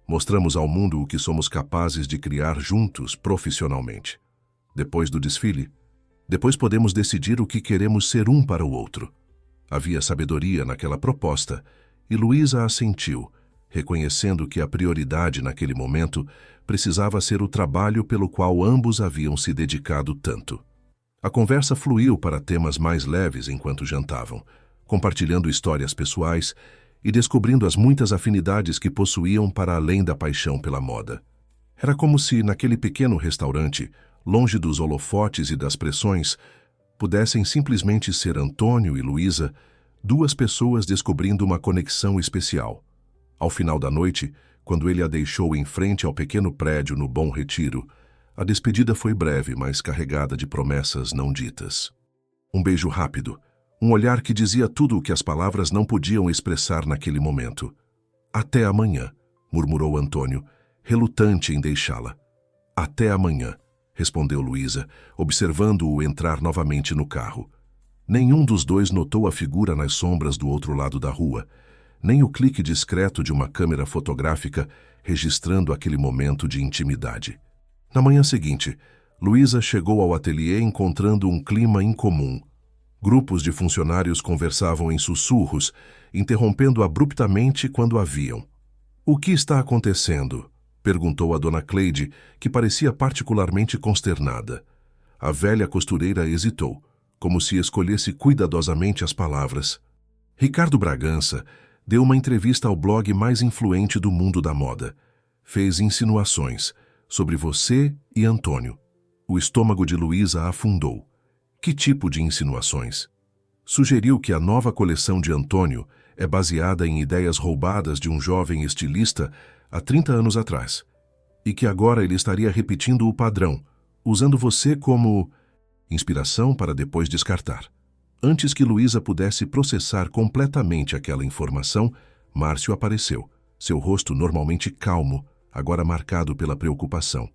Speaker 1: Mostramos ao mundo o que somos capazes de criar juntos profissionalmente. Depois do desfile, depois podemos decidir o que queremos ser um para o outro. Havia sabedoria naquela proposta, e Luísa assentiu, reconhecendo que a prioridade naquele momento precisava ser o trabalho pelo qual ambos haviam se dedicado tanto. A conversa fluiu para temas mais leves enquanto jantavam, compartilhando histórias pessoais e descobrindo as muitas afinidades que possuíam para além da paixão pela moda. Era como se, naquele pequeno restaurante, longe dos holofotes e das pressões, pudessem simplesmente ser Antônio e Luísa, duas pessoas descobrindo uma conexão especial. Ao final da noite, quando ele a deixou em frente ao pequeno prédio no Bom Retiro, a despedida foi breve, mas carregada de promessas não ditas. Um beijo rápido, um olhar que dizia tudo o que as palavras não podiam expressar naquele momento. Até amanhã, murmurou Antônio, relutante em deixá-la. Até amanhã, respondeu Luísa, observando-o entrar novamente no carro. Nenhum dos dois notou a figura nas sombras do outro lado da rua, nem o clique discreto de uma câmera fotográfica registrando aquele momento de intimidade. Na manhã seguinte, Luísa chegou ao ateliê encontrando um clima incomum. Grupos de funcionários conversavam em sussurros, interrompendo abruptamente quando a viam. "O que está acontecendo?" perguntou a dona Cleide, que parecia particularmente consternada. A velha costureira hesitou, como se escolhesse cuidadosamente as palavras. Ricardo Bragança deu uma entrevista ao blog mais influente do mundo da moda. Fez insinuações sobre você e Antônio. O estômago de Luísa afundou. Que tipo de insinuações? Sugeriu que a nova coleção de Antônio é baseada em ideias roubadas de um jovem estilista há 30 anos atrás, e que agora ele estaria repetindo o padrão, usando você como inspiração para depois descartar. Antes que Luísa pudesse processar completamente aquela informação, Márcio apareceu, seu rosto normalmente calmo, agora marcado pela preocupação.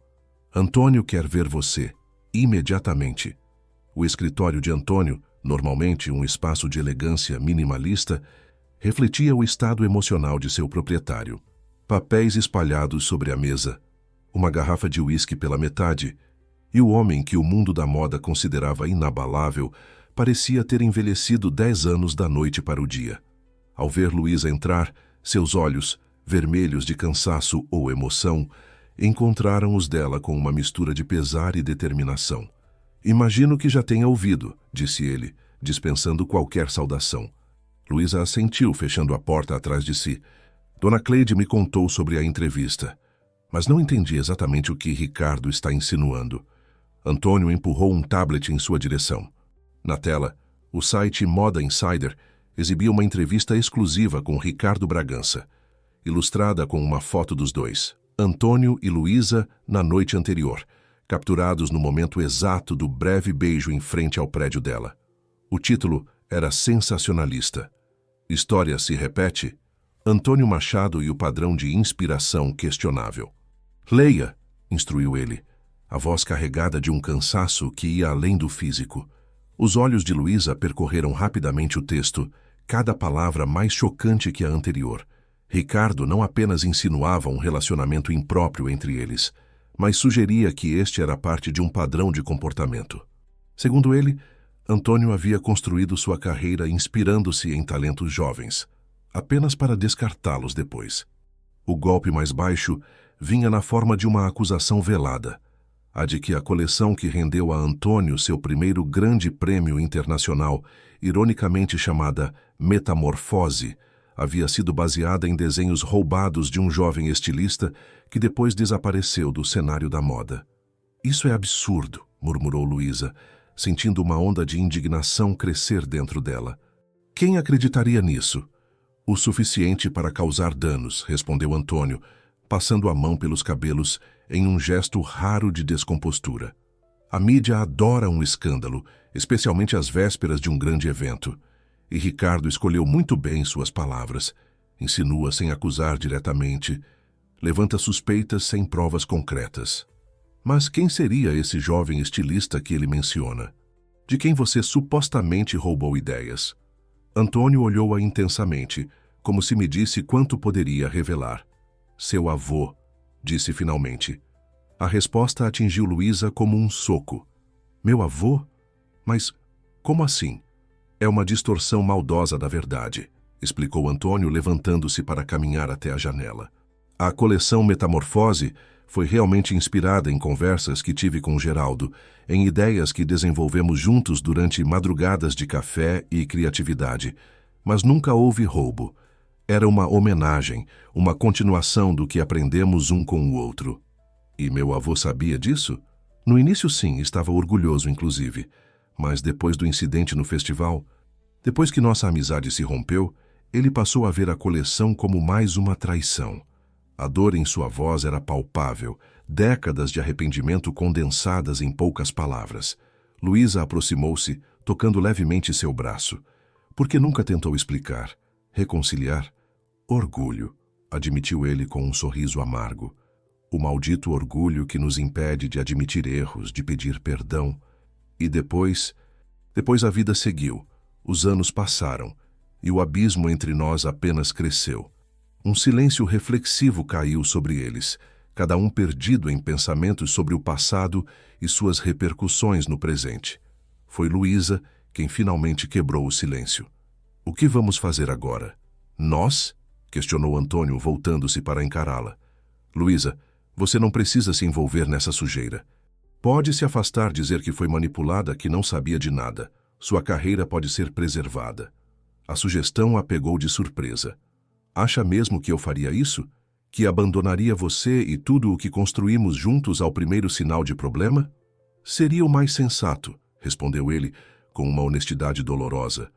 Speaker 1: "Antônio quer ver você, imediatamente." O escritório de Antônio, normalmente um espaço de elegância minimalista, refletia o estado emocional de seu proprietário. Papéis espalhados sobre a mesa, uma garrafa de uísque pela metade, e o homem que o mundo da moda considerava inabalável parecia ter envelhecido 10 anos da noite para o dia. Ao ver Luísa entrar, seus olhos, vermelhos de cansaço ou emoção, encontraram os dela com uma mistura de pesar e determinação. "Imagino que já tenha ouvido", disse ele, dispensando qualquer saudação. Luísa assentiu, fechando a porta atrás de si. Dona Cleide me contou sobre a entrevista, mas não entendi exatamente o que Ricardo está insinuando. Antônio empurrou um tablet em sua direção. Na tela, o site Moda Insider exibia uma entrevista exclusiva com Ricardo Bragança, ilustrada com uma foto dos dois, Antônio e Luísa, na noite anterior, capturados no momento exato do breve beijo em frente ao prédio dela. O título era sensacionalista. História se repete? Antônio Machado e o padrão de inspiração questionável. "Leia", instruiu ele, a voz carregada de um cansaço que ia além do físico. Os olhos de Luísa percorreram rapidamente o texto, cada palavra mais chocante que a anterior. Ricardo não apenas insinuava um relacionamento impróprio entre eles, mas sugeria que este era parte de um padrão de comportamento. Segundo ele, Antônio havia construído sua carreira inspirando-se em talentos jovens, apenas para descartá-los depois. O golpe mais baixo vinha na forma de uma acusação velada, a de que a coleção que rendeu a Antônio seu primeiro grande prêmio internacional, ironicamente chamada Metamorfose, havia sido baseada em desenhos roubados de um jovem estilista que depois desapareceu do cenário da moda. Isso é absurdo, murmurou Luísa, sentindo uma onda de indignação crescer dentro dela. Quem acreditaria nisso? O suficiente para causar danos, respondeu Antônio, passando a mão pelos cabelos em um gesto raro de descompostura. A mídia adora um escândalo, especialmente às vésperas de um grande evento. E Ricardo escolheu muito bem suas palavras. Insinua sem acusar diretamente. Levanta suspeitas sem provas concretas. Mas quem seria esse jovem estilista que ele menciona? De quem você supostamente roubou ideias? Antônio olhou-a intensamente, como se medisse quanto poderia revelar. Seu avô, disse finalmente. A resposta atingiu Luísa como um soco. Meu avô? Mas como assim? É uma distorção maldosa da verdade, explicou Antônio, levantando-se para caminhar até a janela. A coleção Metamorfose foi realmente inspirada em conversas que tive com Geraldo, em ideias que desenvolvemos juntos durante madrugadas de café e criatividade. Mas nunca houve roubo. Era uma homenagem, uma continuação do que aprendemos um com o outro. E meu avô sabia disso? No início sim, estava orgulhoso inclusive. Mas depois do incidente no festival, depois que nossa amizade se rompeu, ele passou a ver a coleção como mais uma traição. A dor em sua voz era palpável, décadas de arrependimento condensadas em poucas palavras. Luísa aproximou-se, tocando levemente seu braço. Por que nunca tentou explicar? Reconciliar? Orgulho, admitiu ele com um sorriso amargo. O maldito orgulho que nos impede de admitir erros, de pedir perdão. E depois a vida seguiu, os anos passaram, e o abismo entre nós apenas cresceu. Um silêncio reflexivo caiu sobre eles, cada um perdido em pensamentos sobre o passado e suas repercussões no presente. Foi Luísa quem finalmente quebrou o silêncio. O que vamos fazer agora? Nós? Questionou Antônio, voltando-se para encará-la. Luísa, você não precisa se envolver nessa sujeira. Pode se afastar, dizer que foi manipulada, que não sabia de nada. Sua carreira pode ser preservada. A sugestão a pegou de surpresa. Acha mesmo que eu faria isso? Que abandonaria você e tudo o que construímos juntos ao primeiro sinal de problema? Seria o mais sensato, respondeu ele, com uma honestidade dolorosa.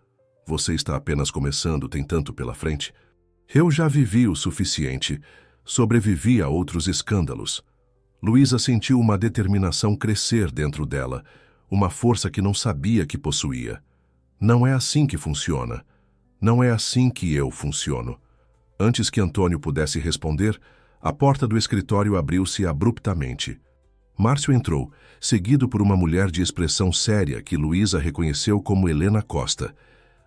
Speaker 1: Você está apenas começando, tem tanto pela frente. Eu já vivi o suficiente. Sobrevivi a outros escândalos. Luísa sentiu uma determinação crescer dentro dela, uma força que não sabia que possuía. Não é assim que funciona. Não é assim que eu funciono. Antes que Antônio pudesse responder, a porta do escritório abriu-se abruptamente. Márcio entrou, seguido por uma mulher de expressão séria que Luísa reconheceu como Helena Costa,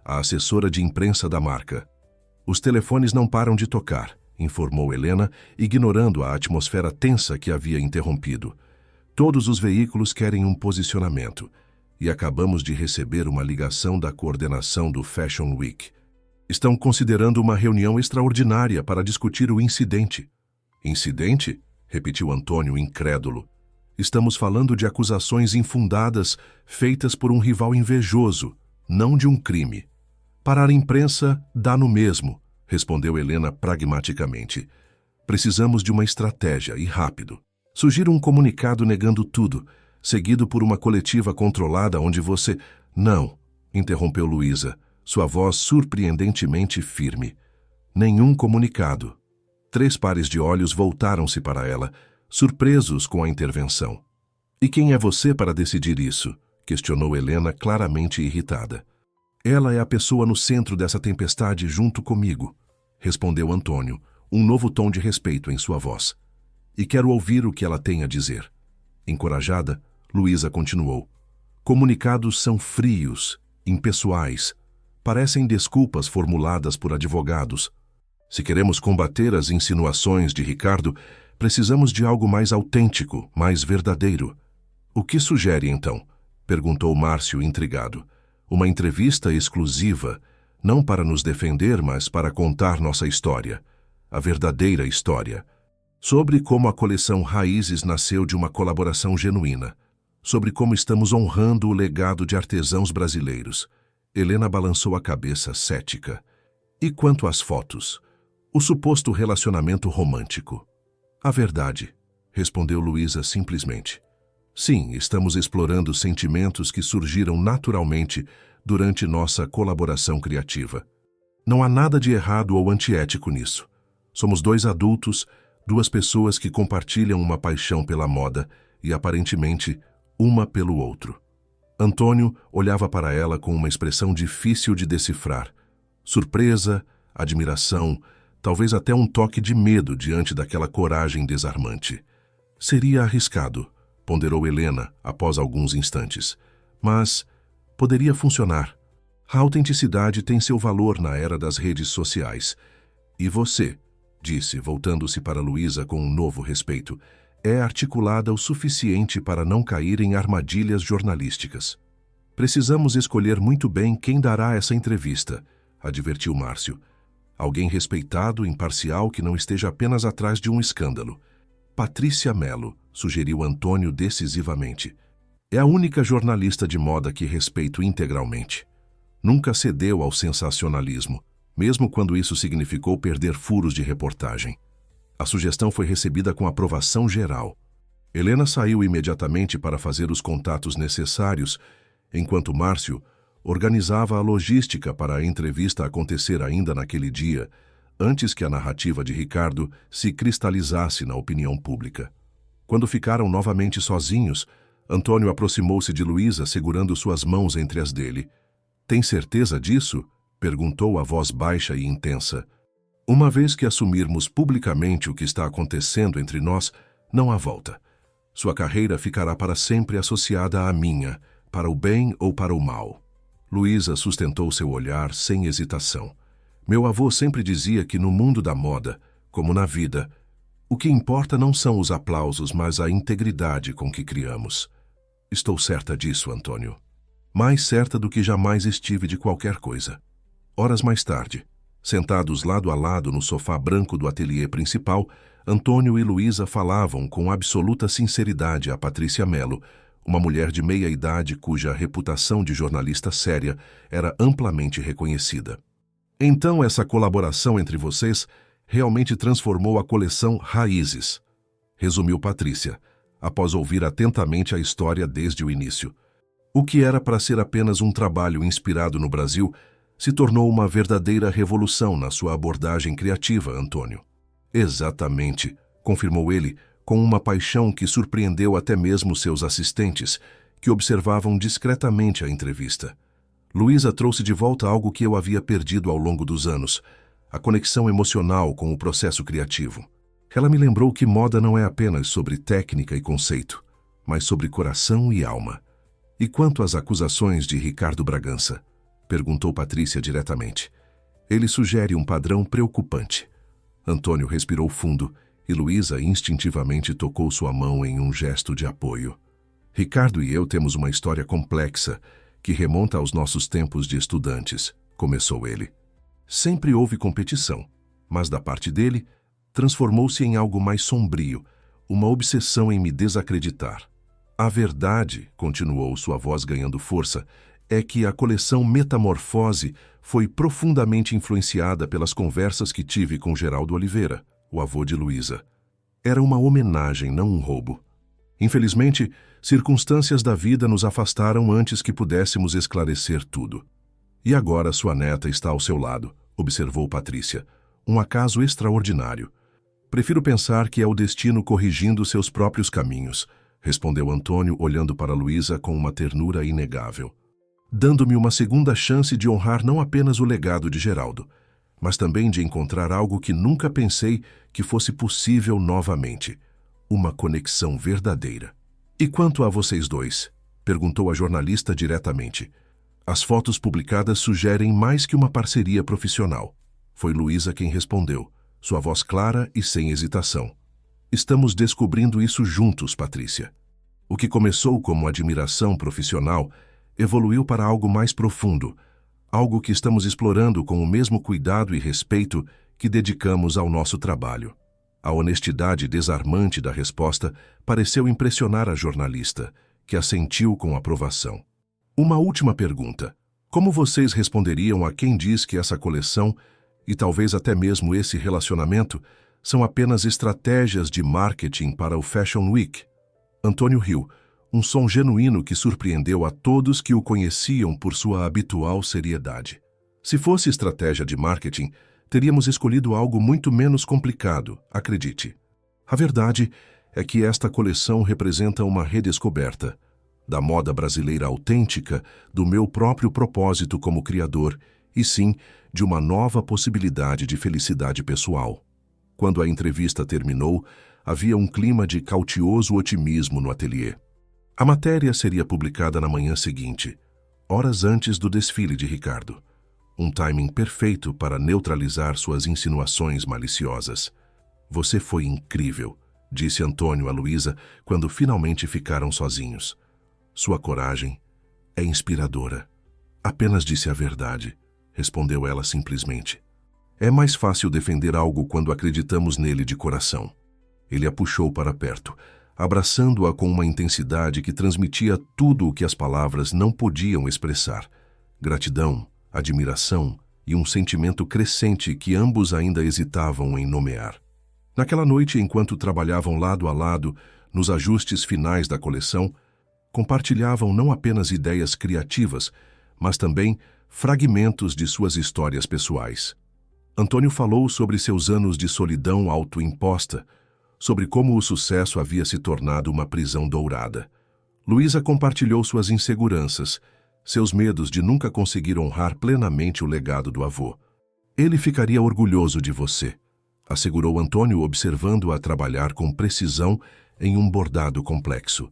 Speaker 1: a assessora de imprensa da marca. Os telefones não param de tocar, informou Helena, ignorando a atmosfera tensa que havia interrompido. Todos os veículos querem um posicionamento, e acabamos de receber uma ligação da coordenação do Fashion Week. Estão considerando uma reunião extraordinária para discutir o incidente. Incidente? Repetiu Antônio, incrédulo. Estamos falando de acusações infundadas feitas por um rival invejoso, não de um crime. Para a imprensa, dá no mesmo, respondeu Helena pragmaticamente. Precisamos de uma estratégia, e rápido. Sugiro um comunicado negando tudo, seguido por uma coletiva controlada onde você... Não, interrompeu Luísa, sua voz surpreendentemente firme. Nenhum comunicado. 3 pares de olhos voltaram-se para ela, surpresos com a intervenção. E quem é você para decidir isso? Questionou Helena, claramente irritada. Ela é a pessoa no centro dessa tempestade junto comigo, respondeu Antônio, um novo tom de respeito em sua voz. E quero ouvir o que ela tem a dizer. Encorajada, Luísa continuou. Comunicados são frios, impessoais, parecem desculpas formuladas por advogados. Se queremos combater as insinuações de Ricardo, precisamos de algo mais autêntico, mais verdadeiro. O que sugere, então? Perguntou Márcio, intrigado. Uma entrevista exclusiva, não para nos defender, mas para contar nossa história, a verdadeira história. Sobre como a coleção Raízes nasceu de uma colaboração genuína. Sobre como estamos honrando o legado de artesãos brasileiros. Helena balançou a cabeça cética. E quanto às fotos? O suposto relacionamento romântico? A verdade, respondeu Luísa simplesmente. Sim, estamos explorando sentimentos que surgiram naturalmente durante nossa colaboração criativa. Não há nada de errado ou antiético nisso. Somos dois adultos, duas pessoas que compartilham uma paixão pela moda e, aparentemente, uma pelo outro. Antônio olhava para ela com uma expressão difícil de decifrar. Surpresa, admiração, talvez até um toque de medo diante daquela coragem desarmante. Seria arriscado, ponderou Helena após alguns instantes, mas poderia funcionar. A autenticidade tem seu valor na era das redes sociais. E você, disse, voltando-se para Luísa com um novo respeito, é articulada o suficiente para não cair em armadilhas jornalísticas. Precisamos escolher muito bem quem dará essa entrevista, advertiu Márcio. Alguém respeitado, imparcial, que não esteja apenas atrás de um escândalo. Patrícia Mello, sugeriu Antônio decisivamente. É a única jornalista de moda que respeito integralmente. Nunca cedeu ao sensacionalismo, mesmo quando isso significou perder furos de reportagem. A sugestão foi recebida com aprovação geral. Helena saiu imediatamente para fazer os contatos necessários, enquanto Márcio organizava a logística para a entrevista acontecer ainda naquele dia, antes que a narrativa de Ricardo se cristalizasse na opinião pública. Quando ficaram novamente sozinhos, Antônio aproximou-se de Luísa, segurando suas mãos entre as dele. "Tem certeza disso?" perguntou a voz baixa e intensa. "Uma vez que assumirmos publicamente o que está acontecendo entre nós, não há volta. Sua carreira ficará para sempre associada à minha, para o bem ou para o mal." Luísa sustentou seu olhar sem hesitação. "Meu avô sempre dizia que no mundo da moda, como na vida, o que importa não são os aplausos, mas a integridade com que criamos. Estou certa disso, Antônio. Mais certa do que jamais estive de qualquer coisa." Horas mais tarde, sentados lado a lado no sofá branco do ateliê principal, Antônio e Luísa falavam com absoluta sinceridade a Patrícia Mello, uma mulher de meia idade cuja reputação de jornalista séria era amplamente reconhecida. "Então essa colaboração entre vocês realmente transformou a coleção Raízes", resumiu Patrícia, após ouvir atentamente a história desde o início. "O que era para ser apenas um trabalho inspirado no Brasil se tornou uma verdadeira revolução na sua abordagem criativa, Antônio." "Exatamente", confirmou ele, com uma paixão que surpreendeu até mesmo seus assistentes, que observavam discretamente a entrevista. Luísa trouxe de volta algo que eu havia perdido ao longo dos anos, a conexão emocional com o processo criativo. Ela me lembrou que moda não é apenas sobre técnica e conceito, mas sobre coração e alma. "E quanto às acusações de Ricardo Bragança?" perguntou Patrícia diretamente. "Ele sugere um padrão preocupante." Antônio respirou fundo e Luísa instintivamente tocou sua mão em um gesto de apoio. "Ricardo e eu temos uma história complexa que remonta aos nossos tempos de estudantes", começou ele. "Sempre houve competição, mas da parte dele, transformou-se em algo mais sombrio, uma obsessão em me desacreditar. A verdade", continuou sua voz ganhando força, "é que a coleção Metamorfose foi profundamente influenciada pelas conversas que tive com Geraldo Oliveira, o avô de Luísa. Era uma homenagem, não um roubo. Infelizmente, circunstâncias da vida nos afastaram antes que pudéssemos esclarecer tudo. E agora sua neta está ao seu lado", observou Patrícia. "Um acaso extraordinário. Prefiro pensar que é o destino corrigindo seus próprios caminhos", respondeu Antônio, olhando para Luísa com uma ternura inegável. "Dando-me uma segunda chance de honrar não apenas o legado de Geraldo, mas também de encontrar algo que nunca pensei que fosse possível novamente, uma conexão verdadeira." "E quanto a vocês dois?" perguntou a jornalista diretamente. "As fotos publicadas sugerem mais que uma parceria profissional." Foi Luísa quem respondeu, sua voz clara e sem hesitação. "Estamos descobrindo isso juntos, Patrícia. O que começou como admiração profissional evoluiu para algo mais profundo, algo que estamos explorando com o mesmo cuidado e respeito que dedicamos ao nosso trabalho." A honestidade desarmante da resposta pareceu impressionar a jornalista, que assentiu com aprovação. "Uma última pergunta. Como vocês responderiam a quem diz que essa coleção E talvez até mesmo esse relacionamento são apenas estratégias de marketing para o Fashion Week. Antônio riu, um som genuíno que surpreendeu a todos que o conheciam por sua habitual seriedade. Se fosse estratégia de marketing, teríamos escolhido algo muito menos complicado, acredite. A verdade é que esta coleção representa uma redescoberta da moda brasileira autêntica, do meu próprio propósito como criador, e sim, de uma nova possibilidade de felicidade pessoal. Quando a entrevista terminou, havia um clima de cautioso otimismo no ateliê. A matéria seria publicada na manhã seguinte, horas antes do desfile de Ricardo. Um timing perfeito para neutralizar suas insinuações maliciosas. Você foi incrível, disse Antônio a Luísa quando finalmente ficaram sozinhos. Sua coragem é inspiradora. Apenas disse a verdade, respondeu ela simplesmente. É mais fácil defender algo quando acreditamos nele de coração. Ele a puxou para perto, abraçando-a com uma intensidade que transmitia tudo o que as palavras não podiam expressar. Gratidão, admiração e um sentimento crescente que ambos ainda hesitavam em nomear. Naquela noite, enquanto trabalhavam lado a lado nos ajustes finais da coleção, compartilhavam não apenas ideias criativas, mas também fragmentos de suas histórias pessoais. Antônio falou sobre seus anos de solidão autoimposta, sobre como o sucesso havia se tornado uma prisão dourada. Luísa compartilhou suas inseguranças, seus medos de nunca conseguir honrar plenamente o legado do avô. Ele ficaria orgulhoso de você, assegurou Antônio, observando-a trabalhar com precisão em um bordado complexo.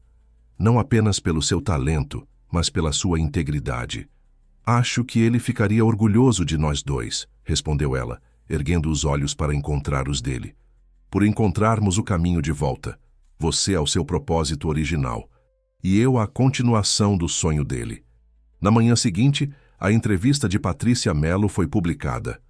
Speaker 1: Não apenas pelo seu talento, mas pela sua integridade. Acho que ele ficaria orgulhoso de nós dois, respondeu ela, erguendo os olhos para encontrar os dele. Por encontrarmos o caminho de volta. Você ao seu propósito original. E eu à continuação do sonho dele. Na manhã seguinte, a entrevista de Patrícia Mello foi publicada.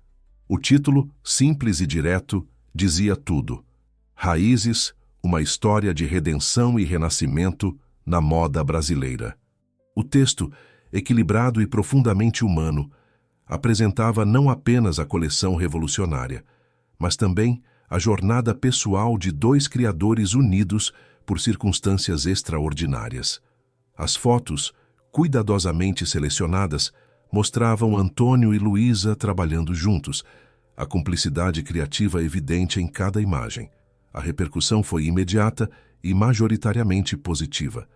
Speaker 1: O título, simples e direto, dizia tudo. Raízes, uma história de redenção e renascimento na moda brasileira. O texto, equilibrado e profundamente humano, apresentava não apenas a coleção revolucionária, mas também a jornada pessoal de dois criadores unidos por circunstâncias extraordinárias. As fotos, cuidadosamente selecionadas, mostravam Antônio e Luísa trabalhando juntos, a cumplicidade criativa evidente em cada imagem. A repercussão foi imediata e majoritariamente positiva.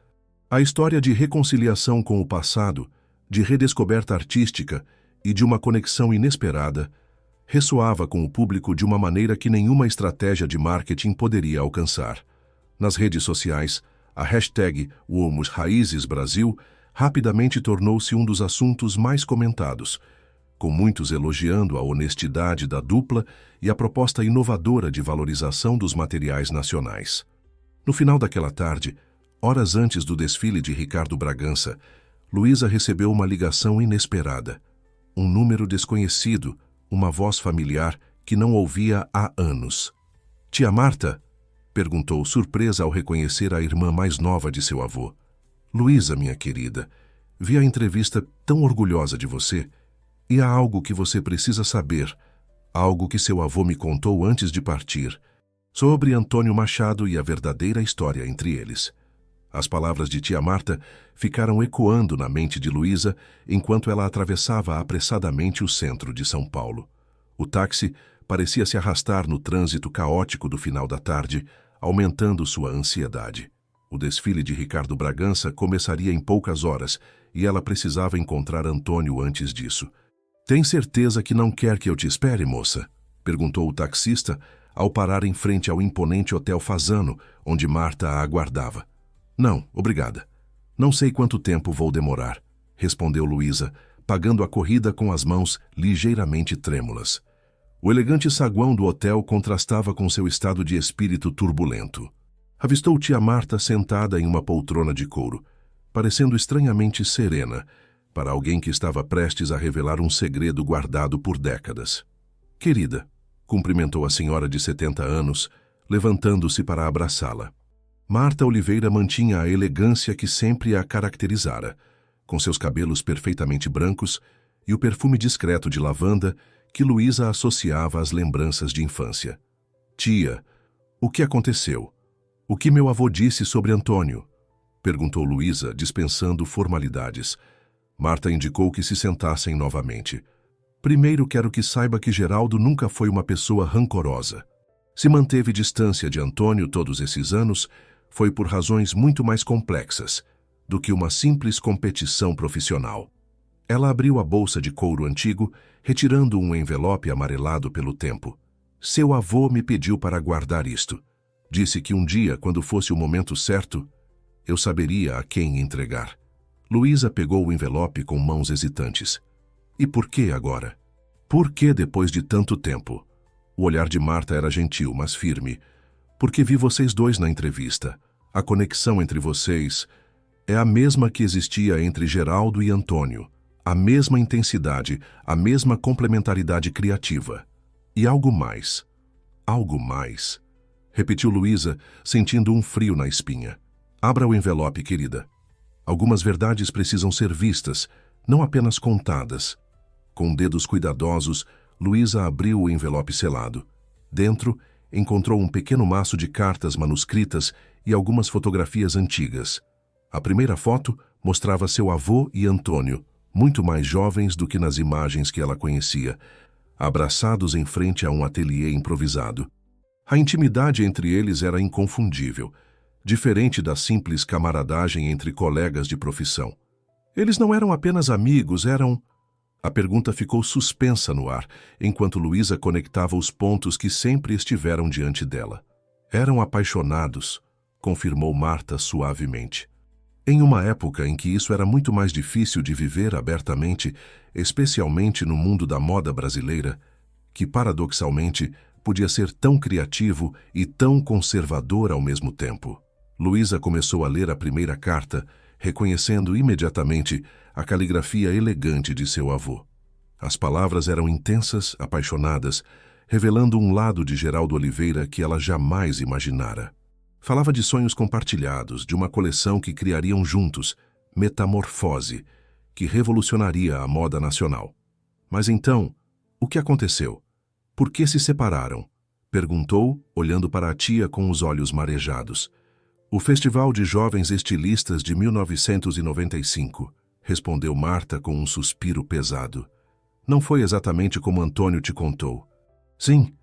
Speaker 1: A história de reconciliação com o passado, de redescoberta artística e de uma conexão inesperada, ressoava com o público de uma maneira que nenhuma estratégia de marketing poderia alcançar. Nas redes sociais, a hashtag #WomosRaízesBrasil rapidamente tornou-se um dos assuntos mais comentados, com muitos elogiando a honestidade da dupla e a proposta inovadora de valorização dos materiais nacionais. No final daquela tarde, horas antes do desfile de Ricardo Bragança, Luísa recebeu uma ligação inesperada. Um número desconhecido, uma voz familiar que não ouvia há anos. Tia Marta? Perguntou, surpresa ao reconhecer a irmã mais nova de seu avô. Luísa, minha querida, vi a entrevista tão orgulhosa de você, e há algo que você precisa saber, algo que seu avô me contou antes de partir, sobre Antônio Machado e a verdadeira história entre eles. As palavras de tia Marta ficaram ecoando na mente de Luísa enquanto ela atravessava apressadamente o centro de São Paulo. O táxi parecia se arrastar no trânsito caótico do final da tarde, aumentando sua ansiedade. O desfile de Ricardo Bragança começaria em poucas horas e ela precisava encontrar Antônio antes disso. Tem certeza que não quer que eu te espere, moça? Perguntou o taxista ao parar em frente ao imponente Hotel Fasano, onde Marta a aguardava. Não, obrigada. Não sei quanto tempo vou demorar, respondeu Luísa, pagando a corrida com as mãos ligeiramente trêmulas. O elegante saguão do hotel contrastava com seu estado de espírito turbulento. Avistou tia Marta sentada em uma poltrona de couro, parecendo estranhamente serena, para alguém que estava prestes a revelar um segredo guardado por décadas. Querida, cumprimentou a senhora de 70 anos, levantando-se para abraçá-la. Marta Oliveira mantinha a elegância que sempre a caracterizara, com seus cabelos perfeitamente brancos e o perfume discreto de lavanda que Luísa associava às lembranças de infância. Tia, o que aconteceu? O que meu avô disse sobre Antônio? Perguntou Luísa, dispensando formalidades. Marta indicou que se sentassem novamente. Primeiro quero que saiba que Geraldo nunca foi uma pessoa rancorosa. Se manteve distância de Antônio todos esses anos, foi por razões muito mais complexas do que uma simples competição profissional. Ela abriu a bolsa de couro antigo, retirando um envelope amarelado pelo tempo. Seu avô me pediu para guardar isto. Disse que um dia, quando fosse o momento certo, eu saberia a quem entregar. Luísa pegou o envelope com mãos hesitantes. E por que agora? Por que depois de tanto tempo? O olhar de Marta era gentil, mas firme. Porque vi vocês dois na entrevista. A conexão entre vocês é a mesma que existia entre Geraldo e Antônio. A mesma intensidade, a mesma complementaridade criativa. E algo mais. Algo mais. Repetiu Luísa, sentindo um frio na espinha. Abra o envelope, querida. Algumas verdades precisam ser vistas, não apenas contadas. Com dedos cuidadosos, Luísa abriu o envelope selado. Dentro, encontrou um pequeno maço de cartas manuscritas e algumas fotografias antigas. A primeira foto mostrava seu avô e Antônio, muito mais jovens do que nas imagens que ela conhecia, abraçados em frente a um ateliê improvisado. A intimidade entre eles era inconfundível, diferente da simples camaradagem entre colegas de profissão. Eles não eram apenas amigos, eram... A pergunta ficou suspensa no ar, enquanto Luísa conectava os pontos que sempre estiveram diante dela. Eram apaixonados, confirmou Marta suavemente. Em uma época em que isso era muito mais difícil de viver abertamente, especialmente no mundo da moda brasileira, que paradoxalmente podia ser tão criativo e tão conservador ao mesmo tempo. Luísa começou a ler a primeira carta, reconhecendo imediatamente a caligrafia elegante de seu avô. As palavras eram intensas, apaixonadas, revelando um lado de Geraldo Oliveira que ela jamais imaginara. Falava de sonhos compartilhados, de uma coleção que criariam juntos, Metamorfose, que revolucionaria a moda nacional. Mas então, o que aconteceu? Por que se separaram? Perguntou, olhando para a tia com os olhos marejados. O Festival de Jovens Estilistas de 1995, respondeu Marta com um suspiro pesado. Não foi exatamente como Antônio te contou. Sim,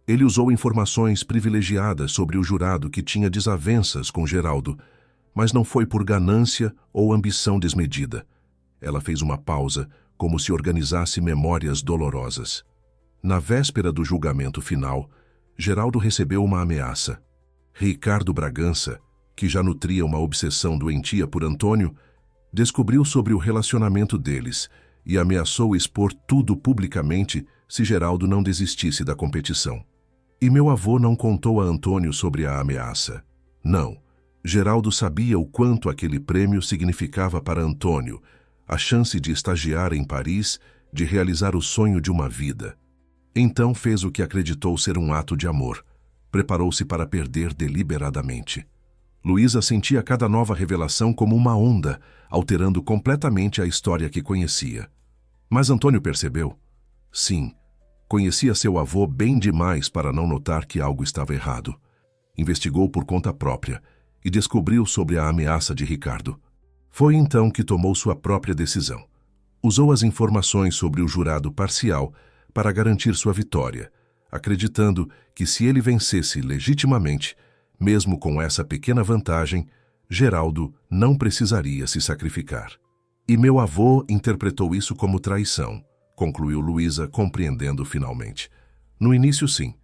Speaker 1: ele usou informações privilegiadas sobre o jurado que tinha desavenças com Geraldo, mas não foi por ganância ou ambição desmedida. Ela fez uma pausa, como se organizasse memórias dolorosas. Na véspera do julgamento final, Geraldo recebeu uma ameaça. Ricardo Bragança, que já nutria uma obsessão doentia por Antônio, descobriu sobre o relacionamento deles e ameaçou expor tudo publicamente se Geraldo não desistisse da competição. E meu avô não contou a Antônio sobre a ameaça. Não. Geraldo sabia o quanto aquele prêmio significava para Antônio, a chance de estagiar em Paris, de realizar o sonho de uma vida. Então fez o que acreditou ser um ato de amor. Preparou-se para perder deliberadamente. Luísa sentia cada nova revelação como uma onda, alterando completamente a história que conhecia. Mas Antônio percebeu. Sim, conhecia seu avô bem demais para não notar que algo estava errado. Investigou por conta própria e descobriu sobre a ameaça de Ricardo. Foi então que tomou sua própria decisão. Usou as informações sobre o jurado parcial para garantir sua vitória, acreditando que se ele vencesse legitimamente, mesmo com essa pequena vantagem, Geraldo não precisaria se sacrificar. E meu avô interpretou isso como traição, concluiu Luísa, compreendendo finalmente. No início, sim.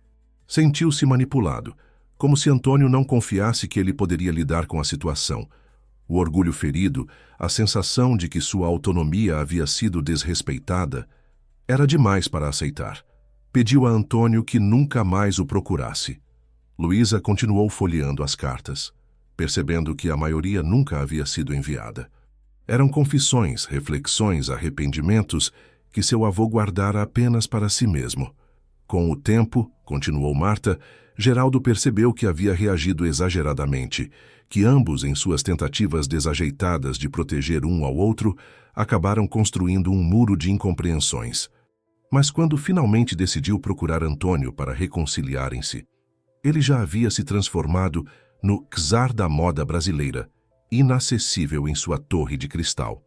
Speaker 1: Sentiu-se manipulado, como se Antônio não confiasse que ele poderia lidar com a situação. O orgulho ferido, a sensação de que sua autonomia havia sido desrespeitada, era demais para aceitar. Pediu a Antônio que nunca mais o procurasse. Luísa continuou folheando as cartas, percebendo que a maioria nunca havia sido enviada. Eram confissões, reflexões, arrependimentos que seu avô guardara apenas para si mesmo. Com o tempo, continuou Marta, Geraldo percebeu que havia reagido exageradamente, que ambos, em suas tentativas desajeitadas de proteger um ao outro, acabaram construindo um muro de incompreensões. Mas quando finalmente decidiu procurar Antônio para reconciliarem-se, ele já havia se transformado no czar da moda brasileira, inacessível em sua torre de cristal.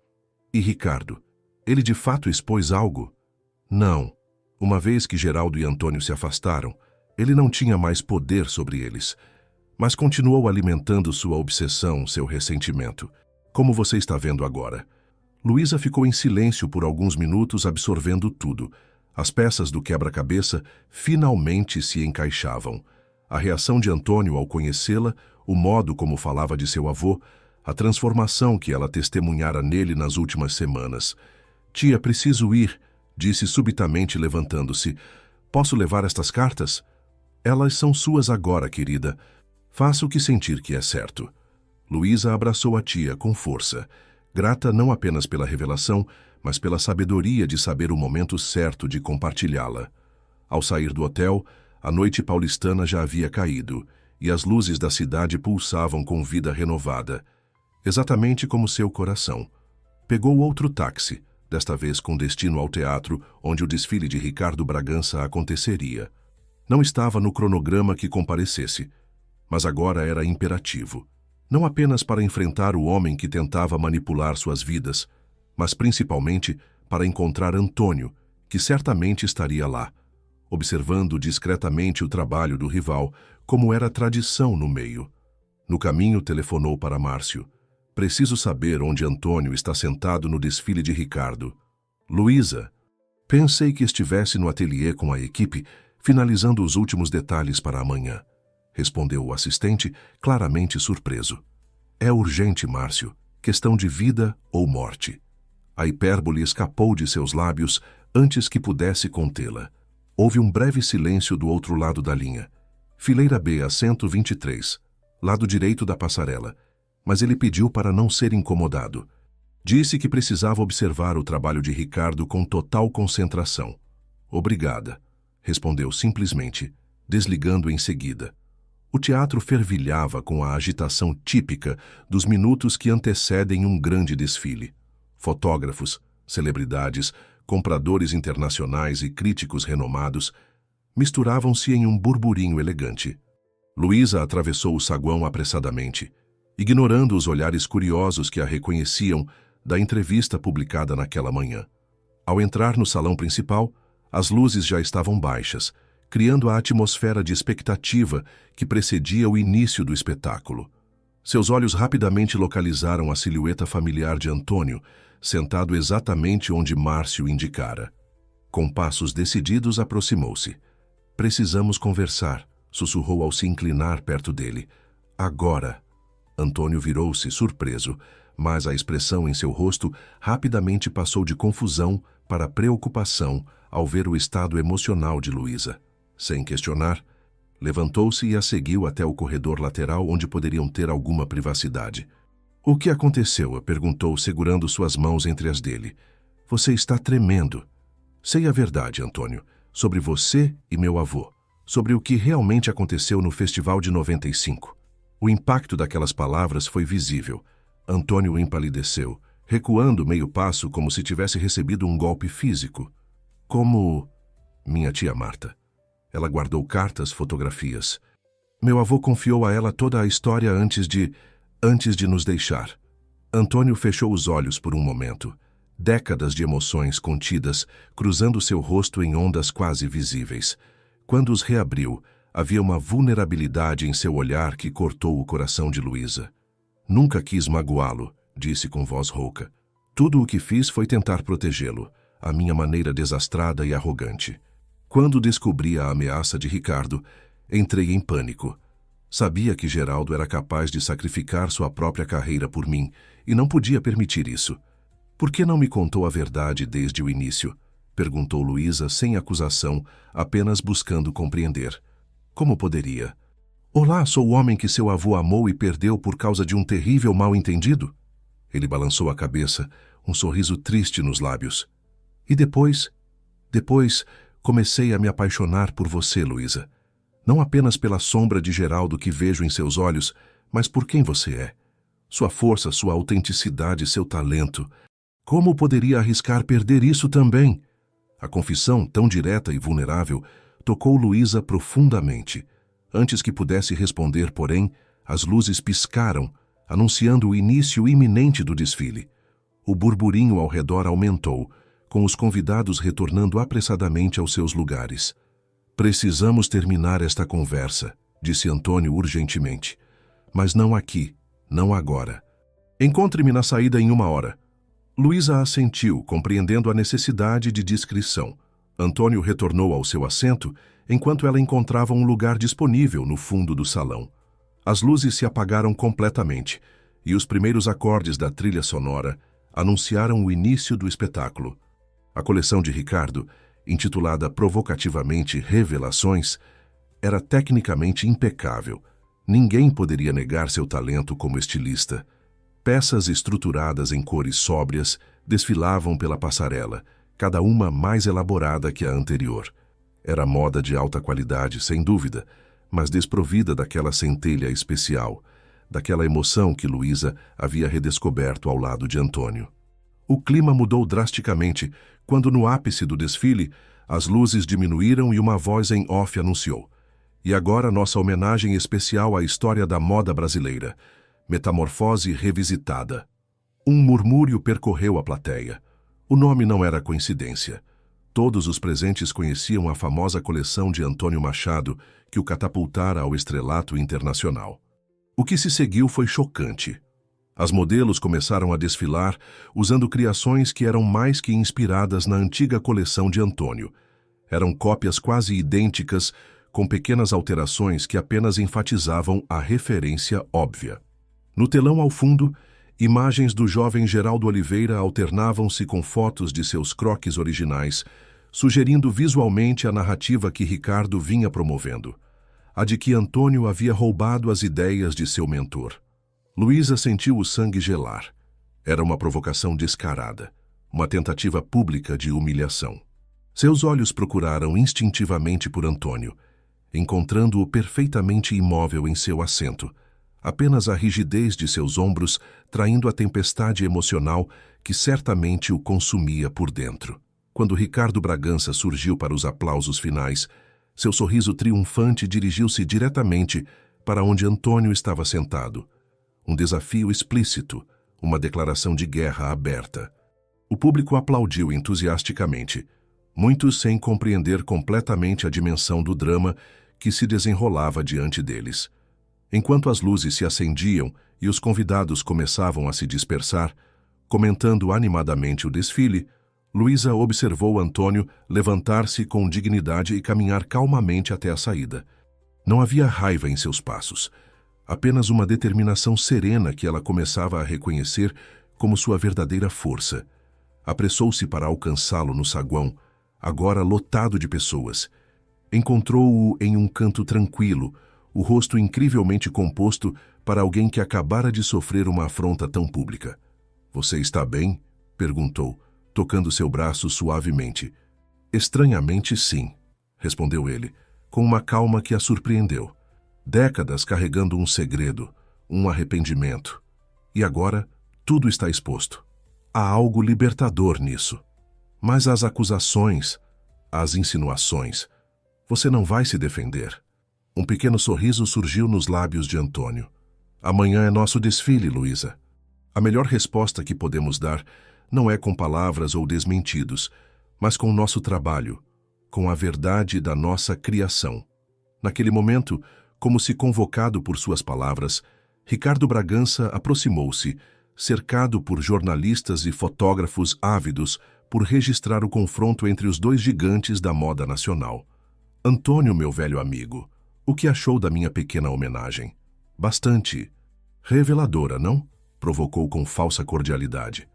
Speaker 1: E Ricardo, ele de fato expôs algo? Não. Uma vez que Geraldo e Antônio se afastaram, ele não tinha mais poder sobre eles, mas continuou alimentando sua obsessão, seu ressentimento, como você está vendo agora. Luísa ficou em silêncio por alguns minutos, absorvendo tudo. As peças do quebra-cabeça finalmente se encaixavam. A reação de Antônio ao conhecê-la, o modo como falava de seu avô, a transformação que ela testemunhara nele nas últimas semanas. Tia, preciso ir, disse subitamente levantando-se. Posso levar estas cartas? Elas são suas agora, querida. Faça o que sentir que é certo. Luísa abraçou a tia com força, grata não apenas pela revelação, mas pela sabedoria de saber o momento certo de compartilhá-la. Ao sair do hotel, a noite paulistana já havia caído, e as luzes da cidade pulsavam com vida renovada, exatamente como seu coração. Pegou outro táxi, desta vez com destino ao teatro, onde o desfile de Ricardo Bragança aconteceria. Não estava no cronograma que comparecesse, mas agora era imperativo, não apenas para enfrentar o homem que tentava manipular suas vidas, mas principalmente para encontrar Antônio, que certamente estaria lá, observando discretamente o trabalho do rival, como era tradição no meio. No caminho, telefonou para Márcio. Preciso saber onde Antônio está sentado no desfile de Ricardo. Luísa, pensei que estivesse no ateliê com a equipe, finalizando os últimos detalhes para amanhã, respondeu o assistente, claramente surpreso. É urgente, Márcio, questão de vida ou morte. A hipérbole escapou de seus lábios antes que pudesse contê-la. Houve um breve silêncio do outro lado da linha. Fileira B, assento 23, lado direito da passarela, mas ele pediu para não ser incomodado. Disse que precisava observar o trabalho de Ricardo com total concentração. Obrigada, respondeu simplesmente, desligando em seguida. O teatro fervilhava com a agitação típica dos minutos que antecedem um grande desfile. Fotógrafos, celebridades, compradores internacionais e críticos renomados misturavam-se em um burburinho elegante. Luísa atravessou o saguão apressadamente, ignorando os olhares curiosos que a reconheciam da entrevista publicada naquela manhã. Ao entrar no salão principal, as luzes já estavam baixas, criando a atmosfera de expectativa que precedia o início do espetáculo. Seus olhos rapidamente localizaram a silhueta familiar de Antônio, sentado exatamente onde Márcio indicara. Com passos decididos, aproximou-se. Precisamos conversar, sussurrou ao se inclinar perto dele. Agora. Antônio virou-se, surpreso, mas a expressão em seu rosto rapidamente passou de confusão para preocupação ao ver o estado emocional de Luísa. Sem questionar, levantou-se e a seguiu até o corredor lateral onde poderiam ter alguma privacidade. O que aconteceu? Perguntou, segurando suas mãos entre as dele. Você está tremendo. Sei a verdade, Antônio, sobre você e meu avô, sobre o que realmente aconteceu no Festival de 95. O impacto daquelas palavras foi visível. Antônio empalideceu, recuando meio passo como se tivesse recebido um golpe físico. Como minha tia Marta. Ela guardou cartas, fotografias. Meu avô confiou a ela toda a história antes de nos deixar. Antônio fechou os olhos por um momento. Décadas de emoções contidas, cruzando seu rosto em ondas quase visíveis. Quando os reabriu, havia uma vulnerabilidade em seu olhar que cortou o coração de Luísa. Nunca quis magoá-lo, disse com voz rouca. Tudo o que fiz foi tentar protegê-lo, à minha maneira desastrada e arrogante. Quando descobri a ameaça de Ricardo, entrei em pânico. Sabia que Geraldo era capaz de sacrificar sua própria carreira por mim e não podia permitir isso. Por que não me contou a verdade desde o início? Perguntou Luísa sem acusação, apenas buscando compreender. Como poderia? Olá, sou o homem que seu avô amou e perdeu por causa de um terrível mal-entendido? Ele balançou a cabeça, um sorriso triste nos lábios. E depois, comecei a me apaixonar por você, Luísa. Não apenas pela sombra de Geraldo que vejo em seus olhos, mas por quem você é. Sua força, sua autenticidade, seu talento. Como poderia arriscar perder isso também? A confissão, tão direta e vulnerável, tocou Luísa profundamente. Antes que pudesse responder, porém, as luzes piscaram, anunciando o início iminente do desfile. O burburinho ao redor aumentou, com os convidados retornando apressadamente aos seus lugares. "Precisamos terminar esta conversa", disse Antônio urgentemente. "Mas não aqui, não agora. Encontre-me na saída em 1 hora." Luísa assentiu, compreendendo a necessidade de discrição. Antônio retornou ao seu assento, enquanto ela encontrava um lugar disponível no fundo do salão. As luzes se apagaram completamente, e os primeiros acordes da trilha sonora anunciaram o início do espetáculo. A coleção de Ricardo, intitulada provocativamente Revelações, era tecnicamente impecável. Ninguém poderia negar seu talento como estilista. Peças estruturadas em cores sóbrias desfilavam pela passarela, cada uma mais elaborada que a anterior. Era moda de alta qualidade, sem dúvida, mas desprovida daquela centelha especial, daquela emoção que Luísa havia redescoberto ao lado de Antônio. O clima mudou drasticamente quando, no ápice do desfile, as luzes diminuíram e uma voz em off anunciou: "E agora nossa homenagem especial à história da moda brasileira, Metamorfose Revisitada." Um murmúrio percorreu a plateia. O nome não era coincidência. Todos os presentes conheciam a famosa coleção de Antônio Machado, que o catapultara ao estrelato internacional. O que se seguiu foi chocante. As modelos começaram a desfilar usando criações que eram mais que inspiradas na antiga coleção de Antônio. Eram cópias quase idênticas, com pequenas alterações que apenas enfatizavam a referência óbvia. No telão ao fundo, imagens do jovem Geraldo Oliveira alternavam-se com fotos de seus croquis originais, sugerindo visualmente a narrativa que Ricardo vinha promovendo, a de que Antônio havia roubado as ideias de seu mentor. Luísa sentiu o sangue gelar. Era uma provocação descarada, uma tentativa pública de humilhação. Seus olhos procuraram instintivamente por Antônio, encontrando-o perfeitamente imóvel em seu assento, apenas a rigidez de seus ombros traindo a tempestade emocional que certamente o consumia por dentro. Quando Ricardo Bragança surgiu para os aplausos finais, seu sorriso triunfante dirigiu-se diretamente para onde Antônio estava sentado. Um desafio explícito, uma declaração de guerra aberta. O público aplaudiu entusiasticamente, muitos sem compreender completamente a dimensão do drama que se desenrolava diante deles. Enquanto as luzes se acendiam e os convidados começavam a se dispersar, comentando animadamente o desfile, Luísa observou Antônio levantar-se com dignidade e caminhar calmamente até a saída. Não havia raiva em seus passos, apenas uma determinação serena que ela começava a reconhecer como sua verdadeira força. Apressou-se para alcançá-lo no saguão, agora lotado de pessoas. Encontrou-o em um canto tranquilo, o rosto incrivelmente composto para alguém que acabara de sofrer uma afronta tão pública. "Você está bem?" perguntou, tocando seu braço suavemente. "Estranhamente, sim", respondeu ele, com uma calma que a surpreendeu. Décadas carregando um segredo, um arrependimento. E agora, tudo está exposto. Há algo libertador nisso. Mas as acusações, as insinuações, você não vai se defender. Um pequeno sorriso surgiu nos lábios de Antônio. "Amanhã é nosso desfile, Luísa. A melhor resposta que podemos dar não é com palavras ou desmentidos, mas com o nosso trabalho, com a verdade da nossa criação." Naquele momento, como se convocado por suas palavras, Ricardo Bragança aproximou-se, cercado por jornalistas e fotógrafos ávidos por registrar o confronto entre os dois gigantes da moda nacional. "Antônio, meu velho amigo, o que achou da minha pequena homenagem?" "Bastante reveladora, não?" provocou com falsa cordialidade.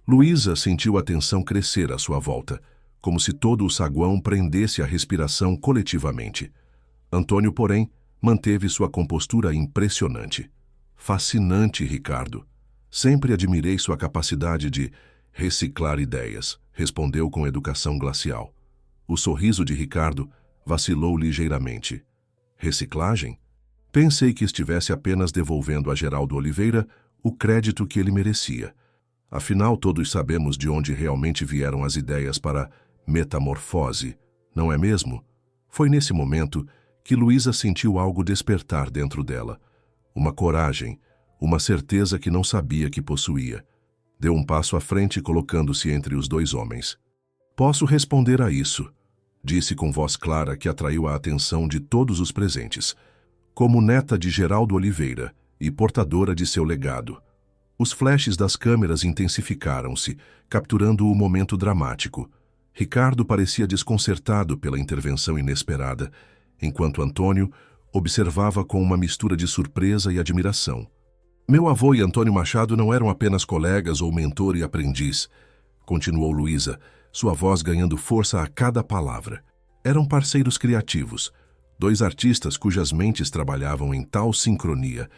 Speaker 1: Luísa sentiu a tensão crescer à sua volta, como se todo o saguão prendesse a respiração coletivamente. Antônio, porém, manteve sua compostura impressionante. "Fascinante, Ricardo. Sempre admirei sua capacidade de reciclar ideias", respondeu com educação glacial. O sorriso de Ricardo vacilou ligeiramente. "Reciclagem?" Pensei que estivesse apenas devolvendo a Geraldo Oliveira o crédito que ele merecia. Afinal, todos sabemos de onde realmente vieram as ideias para Metamorfose, não é mesmo? Foi nesse momento que Luísa sentiu algo despertar dentro dela. Uma coragem, uma certeza que não sabia que possuía. Deu um passo à frente, colocando-se entre os dois homens. Posso responder a isso, disse com voz clara que atraiu a atenção de todos os presentes. Como neta de Geraldo Oliveira e portadora de seu legado. Os flashes das câmeras intensificaram-se, capturando o momento dramático. Ricardo parecia desconcertado pela intervenção inesperada, enquanto Antônio observava com uma mistura de surpresa e admiração. Meu avô e Antônio Machado não eram apenas colegas ou mentor e aprendiz, continuou Luísa, sua voz ganhando força a cada palavra. Eram parceiros criativos, dois artistas cujas mentes trabalhavam em tal sincronia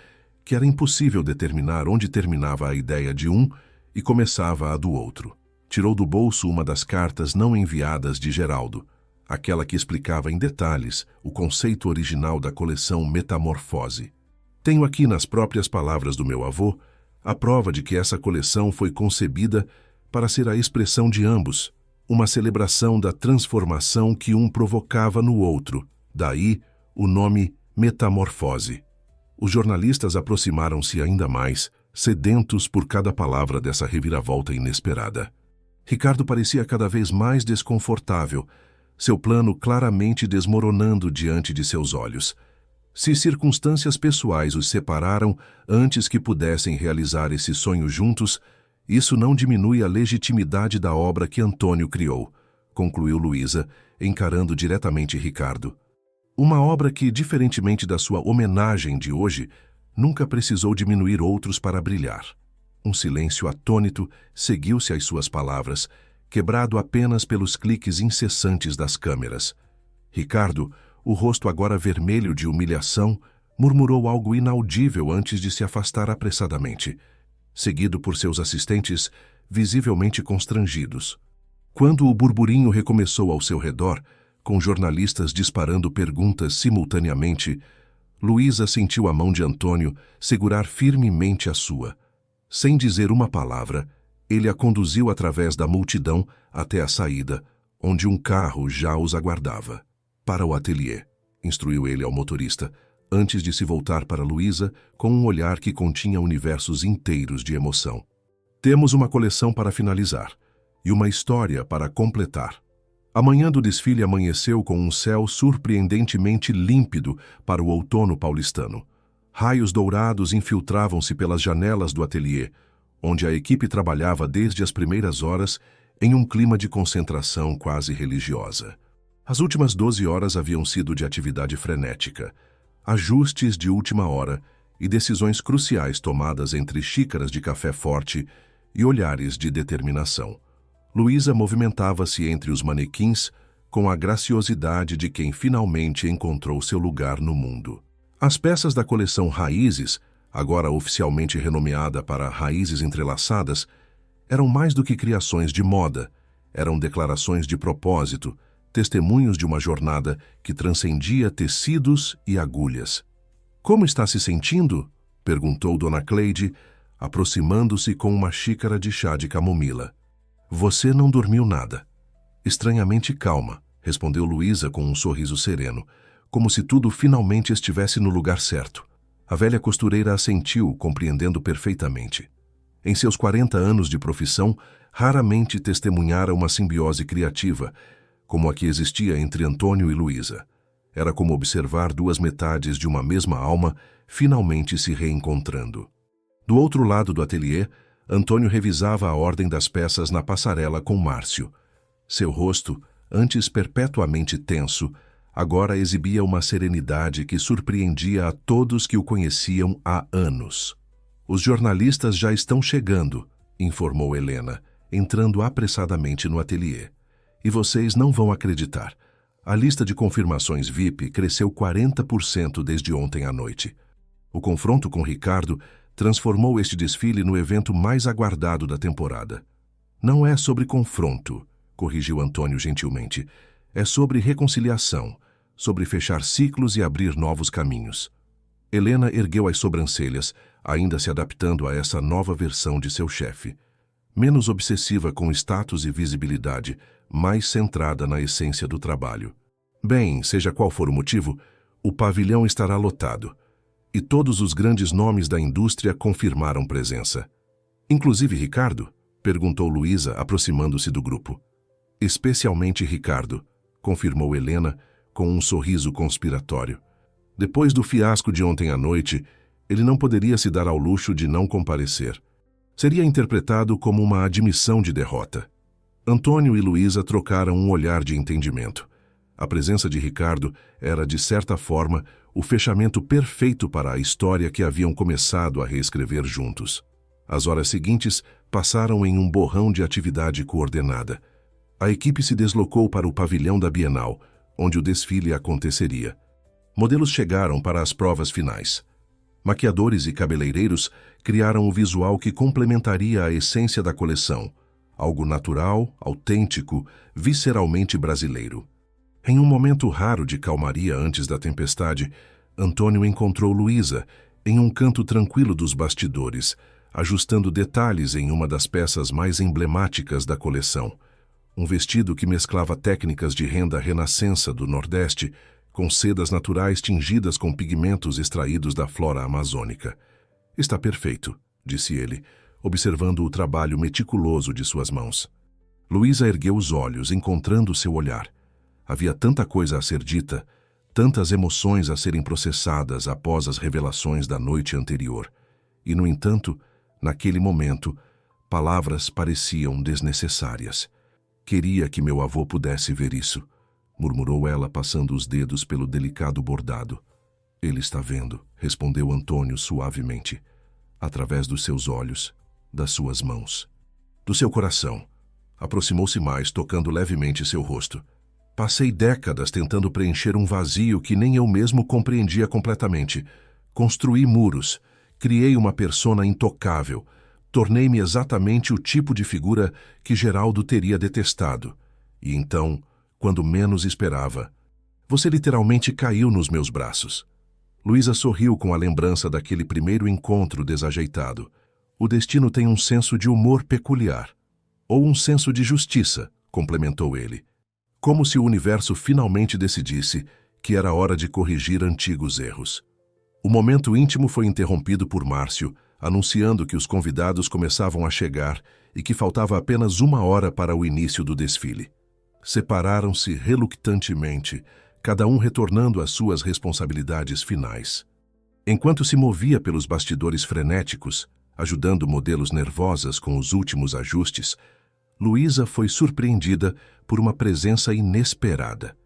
Speaker 1: que era impossível determinar onde terminava a ideia de um e começava a do outro. Tirou do bolso uma das cartas não enviadas de Geraldo, aquela que explicava em detalhes o conceito original da coleção Metamorfose. Tenho aqui, nas próprias palavras do meu avô, a prova de que essa coleção foi concebida para ser a expressão de ambos, uma celebração da transformação que um provocava no outro, daí o nome Metamorfose. Os jornalistas aproximaram-se ainda mais, sedentos por cada palavra dessa reviravolta inesperada. Ricardo parecia cada vez mais desconfortável, seu plano claramente desmoronando diante de seus olhos. Se circunstâncias pessoais os separaram antes que pudessem realizar esse sonho juntos, isso não diminui a legitimidade da obra que Antônio criou, concluiu Luísa, encarando diretamente Ricardo. Uma obra que, diferentemente da sua homenagem de hoje, nunca precisou diminuir outros para brilhar. Um silêncio atônito seguiu-se às suas palavras, quebrado apenas pelos cliques incessantes das câmeras. Ricardo, o rosto agora vermelho de humilhação, murmurou algo inaudível antes de se afastar apressadamente, seguido por seus assistentes, visivelmente constrangidos. Quando o burburinho recomeçou ao seu redor, com jornalistas disparando perguntas simultaneamente, Luísa sentiu a mão de Antônio segurar firmemente a sua. Sem dizer uma palavra, ele a conduziu através da multidão até a saída, onde um carro já os aguardava. Para o ateliê, instruiu ele ao motorista, antes de se voltar para Luísa com um olhar que continha universos inteiros de emoção. Temos uma coleção para finalizar e uma história para completar. A manhã do desfile amanheceu com um céu surpreendentemente límpido para o outono paulistano. Raios dourados infiltravam-se pelas janelas do ateliê, onde a equipe trabalhava desde as primeiras horas em um clima de concentração quase religiosa. As últimas 12 horas haviam sido de atividade frenética, ajustes de última hora e decisões cruciais tomadas entre xícaras de café forte e olhares de determinação. Luísa movimentava-se entre os manequins com a graciosidade de quem finalmente encontrou seu lugar no mundo. As peças da coleção Raízes, agora oficialmente renomeada para Raízes Entrelaçadas, eram mais do que criações de moda, eram declarações de propósito, testemunhos de uma jornada que transcendia tecidos e agulhas. Como está se sentindo? Perguntou Dona Cleide, aproximando-se com uma xícara de chá de camomila. Você não dormiu nada. Estranhamente calma, respondeu Luísa com um sorriso sereno, como se tudo finalmente estivesse no lugar certo. A velha costureira assentiu, compreendendo perfeitamente. Em seus 40 anos de profissão, raramente testemunhara uma simbiose criativa, como a que existia entre Antônio e Luísa. Era como observar duas metades de uma mesma alma finalmente se reencontrando. Do outro lado do ateliê, Antônio revisava a ordem das peças na passarela com Márcio. Seu rosto, antes perpetuamente tenso, agora exibia uma serenidade que surpreendia a todos que o conheciam há anos. Os jornalistas já estão chegando, informou Helena, entrando apressadamente no ateliê. E vocês não vão acreditar. A lista de confirmações VIP cresceu 40% desde ontem à noite. O confronto com Ricardo transformou este desfile no evento mais aguardado da temporada. Não é sobre confronto, corrigiu Antônio gentilmente. É sobre reconciliação, sobre fechar ciclos e abrir novos caminhos. Helena ergueu as sobrancelhas, ainda se adaptando a essa nova versão de seu chefe. Menos obsessiva com status e visibilidade, mais centrada na essência do trabalho. Bem, seja qual for o motivo, o pavilhão estará lotado, e todos os grandes nomes da indústria confirmaram presença. Inclusive Ricardo? Perguntou Luísa, aproximando-se do grupo. Especialmente Ricardo, confirmou Helena, com um sorriso conspiratório. Depois do fiasco de ontem à noite, ele não poderia se dar ao luxo de não comparecer. Seria interpretado como uma admissão de derrota. Antônio e Luísa trocaram um olhar de entendimento. A presença de Ricardo era, de certa forma, o fechamento perfeito para a história que haviam começado a reescrever juntos. As horas seguintes passaram em um borrão de atividade coordenada. A equipe se deslocou para o pavilhão da Bienal, onde o desfile aconteceria. Modelos chegaram para as provas finais. Maquiadores e cabeleireiros criaram o visual que complementaria a essência da coleção, algo natural, autêntico, visceralmente brasileiro. Em um momento raro de calmaria antes da tempestade, Antônio encontrou Luísa em um canto tranquilo dos bastidores, ajustando detalhes em uma das peças mais emblemáticas da coleção. Um vestido que mesclava técnicas de renda renascença do Nordeste com sedas naturais tingidas com pigmentos extraídos da flora amazônica. Está perfeito, disse ele, observando o trabalho meticuloso de suas mãos. Luísa ergueu os olhos, encontrando seu olhar. Havia tanta coisa a ser dita, tantas emoções a serem processadas após as revelações da noite anterior. E, no entanto, naquele momento, palavras pareciam desnecessárias. Queria que meu avô pudesse ver isso, murmurou ela, passando os dedos pelo delicado bordado. Ele está vendo, respondeu Antônio suavemente, através dos seus olhos, das suas mãos, do seu coração. Aproximou-se mais, tocando levemente seu rosto. Passei décadas tentando preencher um vazio que nem eu mesmo compreendia completamente. Construí muros, criei uma persona intocável, tornei-me exatamente o tipo de figura que Geraldo teria detestado. E então, quando menos esperava, você literalmente caiu nos meus braços. Luísa sorriu com a lembrança daquele primeiro encontro desajeitado. O destino tem um senso de humor peculiar. Ou um senso de justiça, complementou ele. Como se o universo finalmente decidisse que era hora de corrigir antigos erros. O momento íntimo foi interrompido por Márcio, anunciando que os convidados começavam a chegar e que faltava apenas 1 hora para o início do desfile. Separaram-se relutantemente, cada um retornando às suas responsabilidades finais. Enquanto se movia pelos bastidores frenéticos, ajudando modelos nervosas com os últimos ajustes, Luísa foi surpreendida por uma presença inesperada.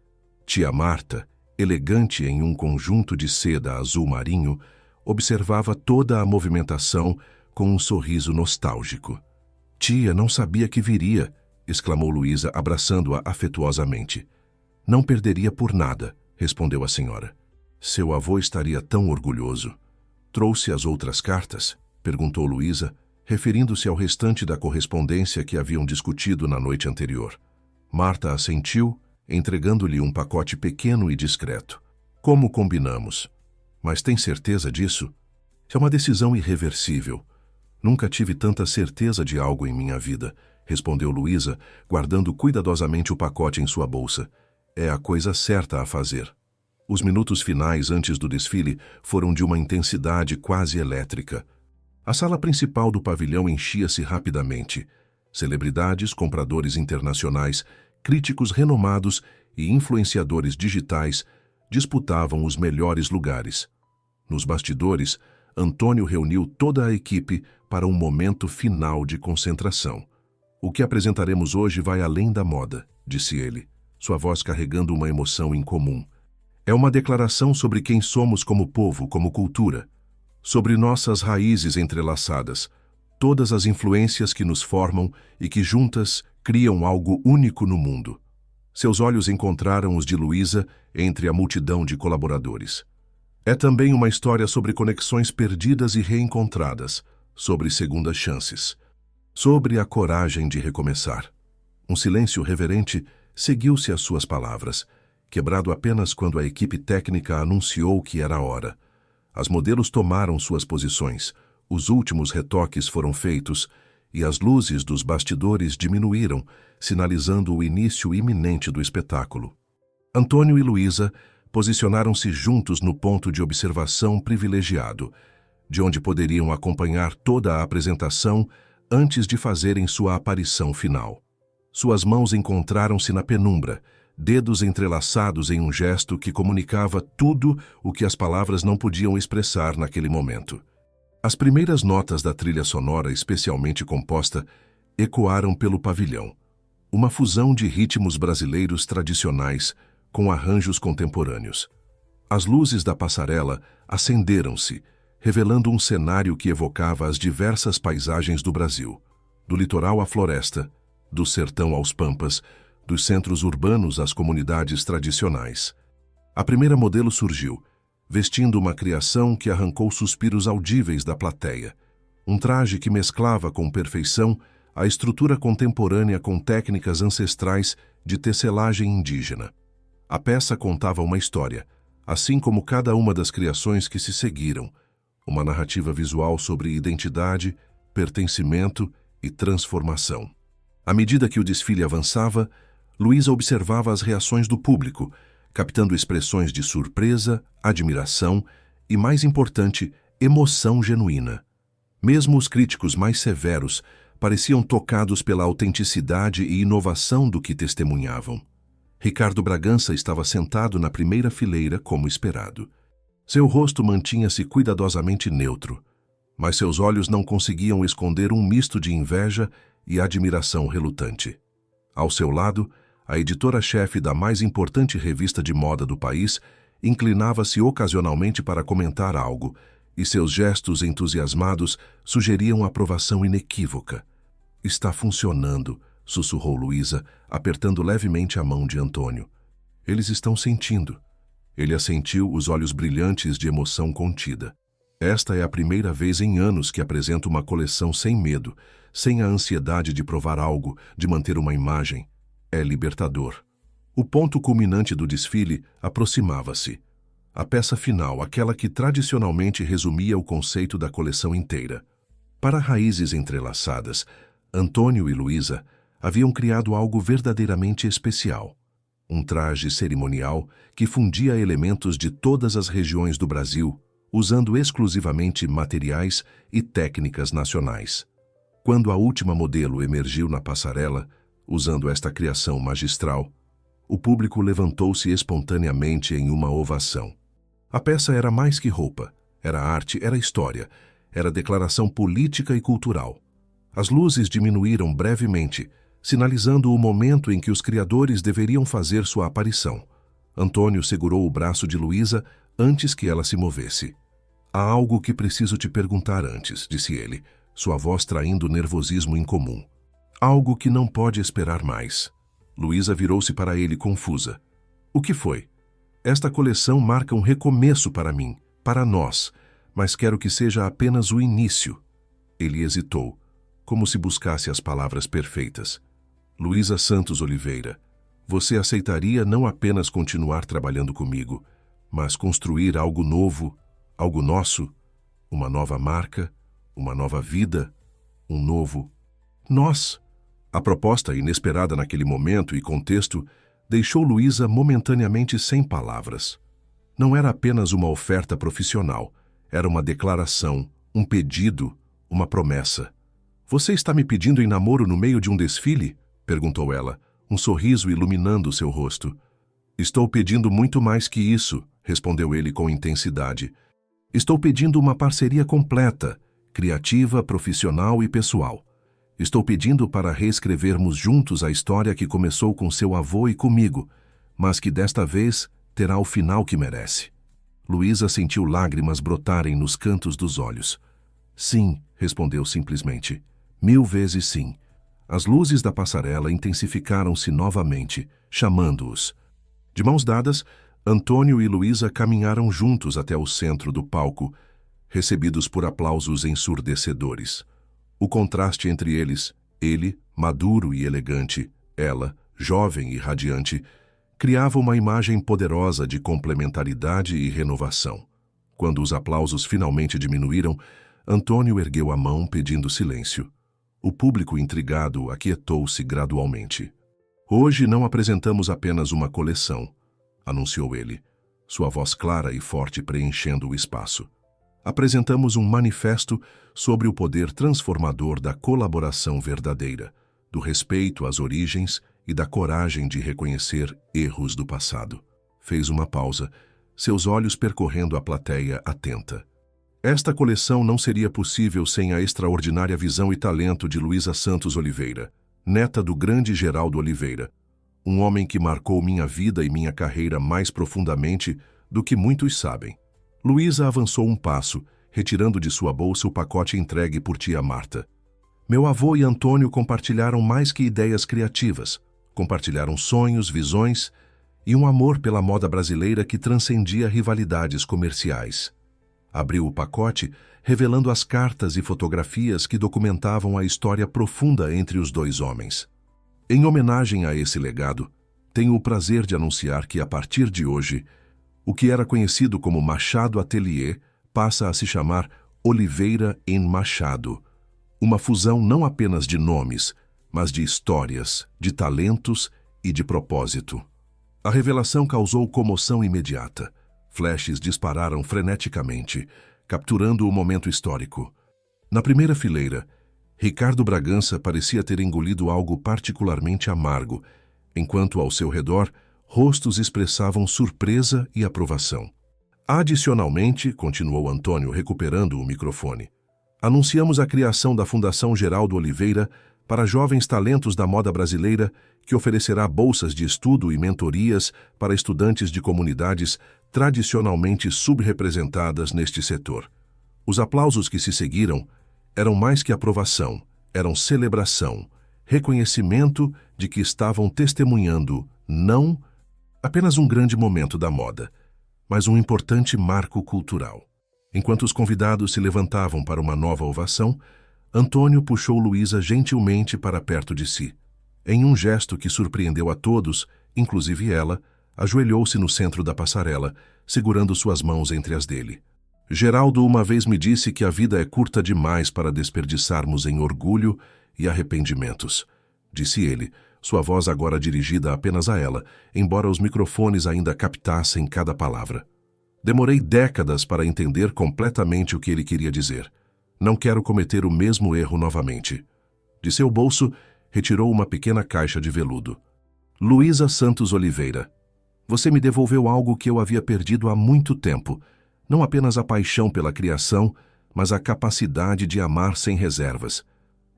Speaker 1: Tia Marta, elegante em um conjunto de seda azul marinho, observava toda a movimentação com um sorriso nostálgico. Tia, não sabia que viria, exclamou Luísa, abraçando-a afetuosamente. Não perderia por nada, respondeu a senhora. Seu avô estaria tão orgulhoso. Trouxe as outras cartas? Perguntou Luísa, referindo-se ao restante da correspondência que haviam discutido na noite anterior. Marta assentiu, entregando-lhe um pacote pequeno e discreto. Como combinamos? Mas tem certeza disso? É uma decisão irreversível. Nunca tive tanta certeza de algo em minha vida, respondeu Luísa, guardando cuidadosamente o pacote em sua bolsa. É a coisa certa a fazer. Os minutos finais antes do desfile foram de uma intensidade quase elétrica. A sala principal do pavilhão enchia-se rapidamente. Celebridades, compradores internacionais, críticos renomados e influenciadores digitais disputavam os melhores lugares. Nos bastidores, Antônio reuniu toda a equipe para um momento final de concentração. O que apresentaremos hoje vai além da moda, disse ele, sua voz carregando uma emoção incomum. É uma declaração sobre quem somos como povo, como cultura, sobre nossas raízes entrelaçadas, todas as influências que nos formam e que juntas criam algo único no mundo. Seus olhos encontraram os de Luísa entre a multidão de colaboradores. É também uma história sobre conexões perdidas e reencontradas, sobre segundas chances, sobre a coragem de recomeçar. Um silêncio reverente seguiu-se às suas palavras, quebrado apenas quando a equipe técnica anunciou que era a hora. As modelos tomaram suas posições, os últimos retoques foram feitos e as luzes dos bastidores diminuíram, sinalizando o início iminente do espetáculo. Antônio e Luísa posicionaram-se juntos no ponto de observação privilegiado, de onde poderiam acompanhar toda a apresentação antes de fazerem sua aparição final. Suas mãos encontraram-se na penumbra, dedos entrelaçados em um gesto que comunicava tudo o que as palavras não podiam expressar naquele momento. As primeiras notas da trilha sonora especialmente composta ecoaram pelo pavilhão, uma fusão de ritmos brasileiros tradicionais com arranjos contemporâneos. As luzes da passarela acenderam-se, revelando um cenário que evocava as diversas paisagens do Brasil, do litoral à floresta, do sertão aos pampas, dos centros urbanos às comunidades tradicionais. A primeira modelo surgiu, vestindo uma criação que arrancou suspiros audíveis da plateia, um traje que mesclava com perfeição a estrutura contemporânea com técnicas ancestrais de tecelagem indígena. A peça contava uma história, assim como cada uma das criações que se seguiram, uma narrativa visual sobre identidade, pertencimento e transformação. À medida que o desfile avançava, Luísa observava as reações do público, captando expressões de surpresa, admiração e, mais importante, emoção genuína. Mesmo os críticos mais severos pareciam tocados pela autenticidade e inovação do que testemunhavam. Ricardo Bragança estava sentado na primeira fileira como esperado. Seu rosto mantinha-se cuidadosamente neutro, mas seus olhos não conseguiam esconder um misto de inveja e admiração relutante. Ao seu lado, a editora-chefe da mais importante revista de moda do país inclinava-se ocasionalmente para comentar algo, e seus gestos entusiasmados sugeriam aprovação inequívoca. "Está funcionando", sussurrou Luísa, apertando levemente a mão de Antônio. "Eles estão sentindo." Ele assentiu, os olhos brilhantes de emoção contida. "Esta é a primeira vez em anos que apresento uma coleção sem medo, sem a ansiedade de provar algo, de manter uma imagem. É libertador." O ponto culminante do desfile aproximava-se. A peça final, aquela que tradicionalmente resumia o conceito da coleção inteira. Para raízes entrelaçadas, Antônio e Luísa haviam criado algo verdadeiramente especial. Um traje cerimonial que fundia elementos de todas as regiões do Brasil, usando exclusivamente materiais e técnicas nacionais. Quando a última modelo emergiu na passarela, usando esta criação magistral, o público levantou-se espontaneamente em uma ovação. A peça era mais que roupa, era arte, era história, era declaração política e cultural. As luzes diminuíram brevemente, sinalizando o momento em que os criadores deveriam fazer sua aparição. Antônio segurou o braço de Luísa antes que ela se movesse. "Há algo que preciso te perguntar antes", disse ele, sua voz traindo nervosismo incomum. "Algo que não pode esperar mais." Luísa virou-se para ele confusa. "O que foi?" "Esta coleção marca um recomeço para mim, para nós, mas quero que seja apenas o início." Ele hesitou, como se buscasse as palavras perfeitas. "Luísa Santos Oliveira, você aceitaria não apenas continuar trabalhando comigo, mas construir algo novo, algo nosso, uma nova marca, uma nova vida, um novo nós?" A proposta, inesperada naquele momento e contexto, deixou Luísa momentaneamente sem palavras. Não era apenas uma oferta profissional, era uma declaração, um pedido, uma promessa. "Você está me pedindo em namoro no meio de um desfile?" perguntou ela, um sorriso iluminando seu rosto. "Estou pedindo muito mais que isso", respondeu ele com intensidade. "Estou pedindo uma parceria completa, criativa, profissional e pessoal. Estou pedindo para reescrevermos juntos a história que começou com seu avô e comigo, mas que desta vez terá o final que merece." Luísa sentiu lágrimas brotarem nos cantos dos olhos. "Sim", respondeu simplesmente. "1000 vezes sim." As luzes da passarela intensificaram-se novamente, chamando-os. De mãos dadas, Antônio e Luísa caminharam juntos até o centro do palco, recebidos por aplausos ensurdecedores. O contraste entre eles, ele, maduro e elegante, ela, jovem e radiante, criava uma imagem poderosa de complementaridade e renovação. Quando os aplausos finalmente diminuíram, Antônio ergueu a mão pedindo silêncio. O público intrigado aquietou-se gradualmente. Hoje não apresentamos apenas uma coleção, anunciou ele, sua voz clara e forte preenchendo o espaço. Apresentamos um manifesto sobre o poder transformador da colaboração verdadeira, do respeito às origens e da coragem de reconhecer erros do passado. Fez uma pausa, seus olhos percorrendo a plateia atenta. Esta coleção não seria possível sem a extraordinária visão e talento de Luísa Santos Oliveira, neta do grande Geraldo Oliveira, um homem que marcou minha vida e minha carreira mais profundamente do que muitos sabem. Luísa avançou um passo, retirando de sua bolsa o pacote entregue por tia Marta. Meu avô e Antônio compartilharam mais que ideias criativas, compartilharam sonhos, visões e um amor pela moda brasileira que transcendia rivalidades comerciais. Abriu o pacote, revelando as cartas e fotografias que documentavam a história profunda entre os dois homens. Em homenagem a esse legado, tenho o prazer de anunciar que, a partir de hoje, o que era conhecido como Machado Atelier passa a se chamar Oliveira & Machado, uma fusão não apenas de nomes, mas de histórias, de talentos e de propósito. A revelação causou comoção imediata. Flashes dispararam freneticamente, capturando o momento histórico. Na primeira fileira, Ricardo Bragança parecia ter engolido algo particularmente amargo, enquanto ao seu redor, rostos expressavam surpresa e aprovação. Adicionalmente, continuou Antônio recuperando o microfone, anunciamos a criação da Fundação Geraldo Oliveira para jovens talentos da moda brasileira, que oferecerá bolsas de estudo e mentorias para estudantes de comunidades tradicionalmente subrepresentadas neste setor. Os aplausos que se seguiram eram mais que aprovação, eram celebração, reconhecimento de que estavam testemunhando, não apenas um grande momento da moda, mas um importante marco cultural. Enquanto os convidados se levantavam para uma nova ovação, Antônio puxou Luísa gentilmente para perto de si. Em um gesto que surpreendeu a todos, inclusive ela, ajoelhou-se no centro da passarela, segurando suas mãos entre as dele. Geraldo uma vez me disse que a vida é curta demais para desperdiçarmos em orgulho e arrependimentos, disse ele, sua voz agora dirigida apenas a ela, embora os microfones ainda captassem cada palavra. Demorei décadas para entender completamente o que ele queria dizer. Não quero cometer o mesmo erro novamente. De seu bolso, retirou uma pequena caixa de veludo. Luísa Santos Oliveira, você me devolveu algo que eu havia perdido há muito tempo, não apenas a paixão pela criação, mas a capacidade de amar sem reservas.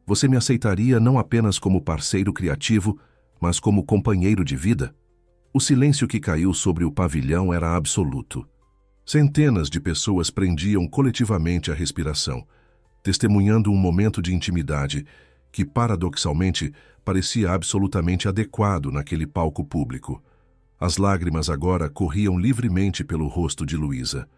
Speaker 1: Você me aceitaria não apenas como parceiro criativo, mas como companheiro de vida? O silêncio que caiu sobre o pavilhão era absoluto. Centenas de pessoas prendiam coletivamente a respiração, testemunhando um momento de intimidade que, paradoxalmente, parecia absolutamente adequado naquele palco público. As lágrimas agora corriam livremente pelo rosto de Luísa.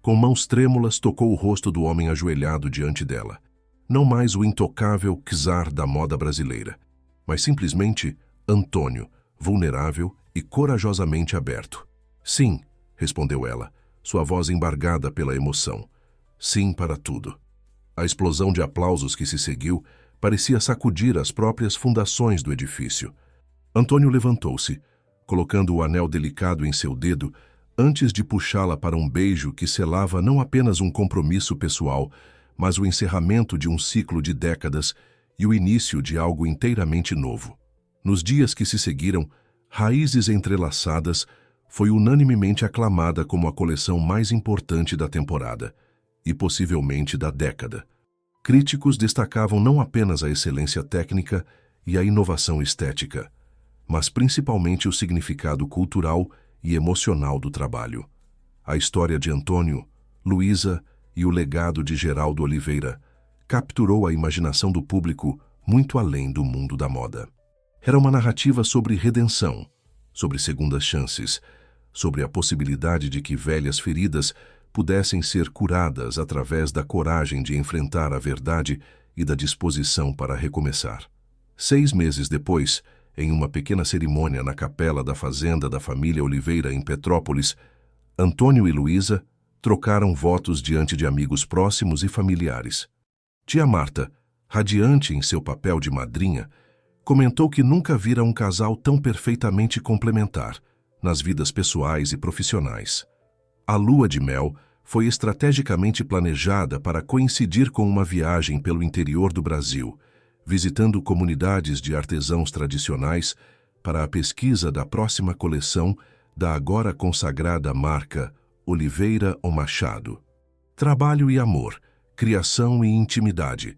Speaker 1: Com mãos trêmulas, tocou o rosto do homem ajoelhado diante dela. Não mais o intocável czar da moda brasileira, mas simplesmente Antônio, vulnerável e corajosamente aberto. Sim, respondeu ela, sua voz embargada pela emoção. Sim para tudo. A explosão de aplausos que se seguiu parecia sacudir as próprias fundações do edifício. Antônio levantou-se, colocando o anel delicado em seu dedo, antes de puxá-la para um beijo que selava não apenas um compromisso pessoal, mas o encerramento de um ciclo de décadas e o início de algo inteiramente novo. Nos dias que se seguiram, Raízes Entrelaçadas foi unanimemente aclamada como a coleção mais importante da temporada e possivelmente da década. Críticos destacavam não apenas a excelência técnica e a inovação estética, mas principalmente o significado cultural e emocional do trabalho. A história de Antônio, Luísa e o legado de Geraldo Oliveira capturou a imaginação do público muito além do mundo da moda. Era uma narrativa sobre redenção, sobre segundas chances, sobre a possibilidade de que velhas feridas pudessem ser curadas através da coragem de enfrentar a verdade e da disposição para recomeçar. 6 meses depois, em uma pequena cerimônia na capela da fazenda da família Oliveira em Petrópolis, Antônio e Luísa trocaram votos diante de amigos próximos e familiares. Tia Marta, Radiante em seu papel de madrinha, comentou que nunca vira um casal tão perfeitamente complementar nas vidas pessoais e profissionais. A lua de mel foi estrategicamente planejada para coincidir com uma viagem pelo interior do Brasil, visitando comunidades de artesãos tradicionais para a pesquisa da próxima coleção da agora consagrada marca Oliveira ou Machado. Trabalho e amor, criação e intimidade,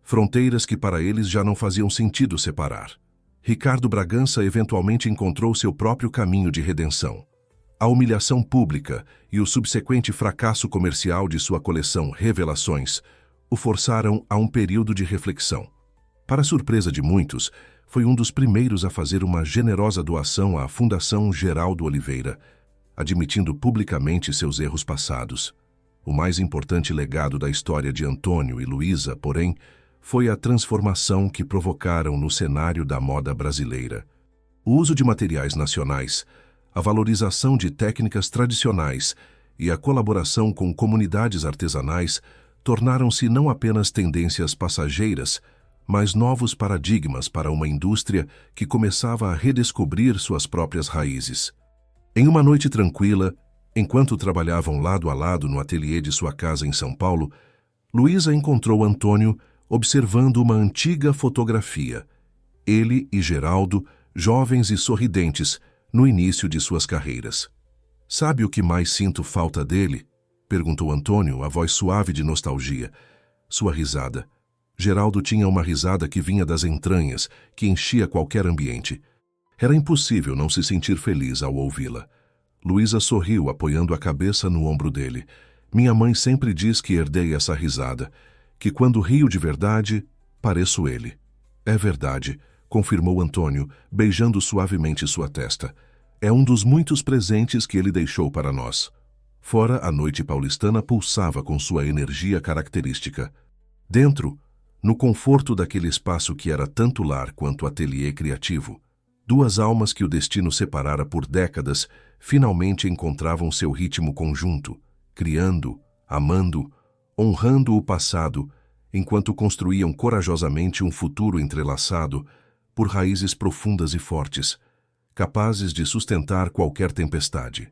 Speaker 1: fronteiras que para eles já não faziam sentido separar. Ricardo Bragança eventualmente encontrou seu próprio caminho de redenção. A humilhação pública e o subsequente fracasso comercial de sua coleção Revelações o forçaram a um período de reflexão. Para surpresa de muitos, foi um dos primeiros a fazer uma generosa doação à Fundação Geraldo Oliveira, admitindo publicamente seus erros passados. O mais importante legado da história de Antônio e Luísa, porém, foi a transformação que provocaram no cenário da moda brasileira. O uso de materiais nacionais, a valorização de técnicas tradicionais e a colaboração com comunidades artesanais tornaram-se não apenas tendências passageiras, mas novos paradigmas para uma indústria que começava a redescobrir suas próprias raízes. Em uma noite tranquila, enquanto trabalhavam lado a lado no ateliê de sua casa em São Paulo, Luísa encontrou Antônio observando uma antiga fotografia. Ele e Geraldo, jovens e sorridentes, no início de suas carreiras. "Sabe o que mais sinto falta dele?" perguntou Antônio, a voz suave de nostalgia. Sua risada. Geraldo tinha uma risada que vinha das entranhas, que enchia qualquer ambiente. Era impossível não se sentir feliz ao ouvi-la. Luísa sorriu, apoiando a cabeça no ombro dele. "Minha mãe sempre diz que herdei essa risada, que quando rio de verdade, pareço ele." "É verdade", confirmou Antônio, beijando suavemente sua testa. "É um dos muitos presentes que ele deixou para nós." Fora, a noite paulistana pulsava com sua energia característica. Dentro, no conforto daquele espaço que era tanto lar quanto ateliê criativo, duas almas que o destino separara por décadas finalmente encontravam seu ritmo conjunto, criando, amando, honrando o passado, enquanto construíam corajosamente um futuro entrelaçado por raízes profundas e fortes, capazes de sustentar qualquer tempestade.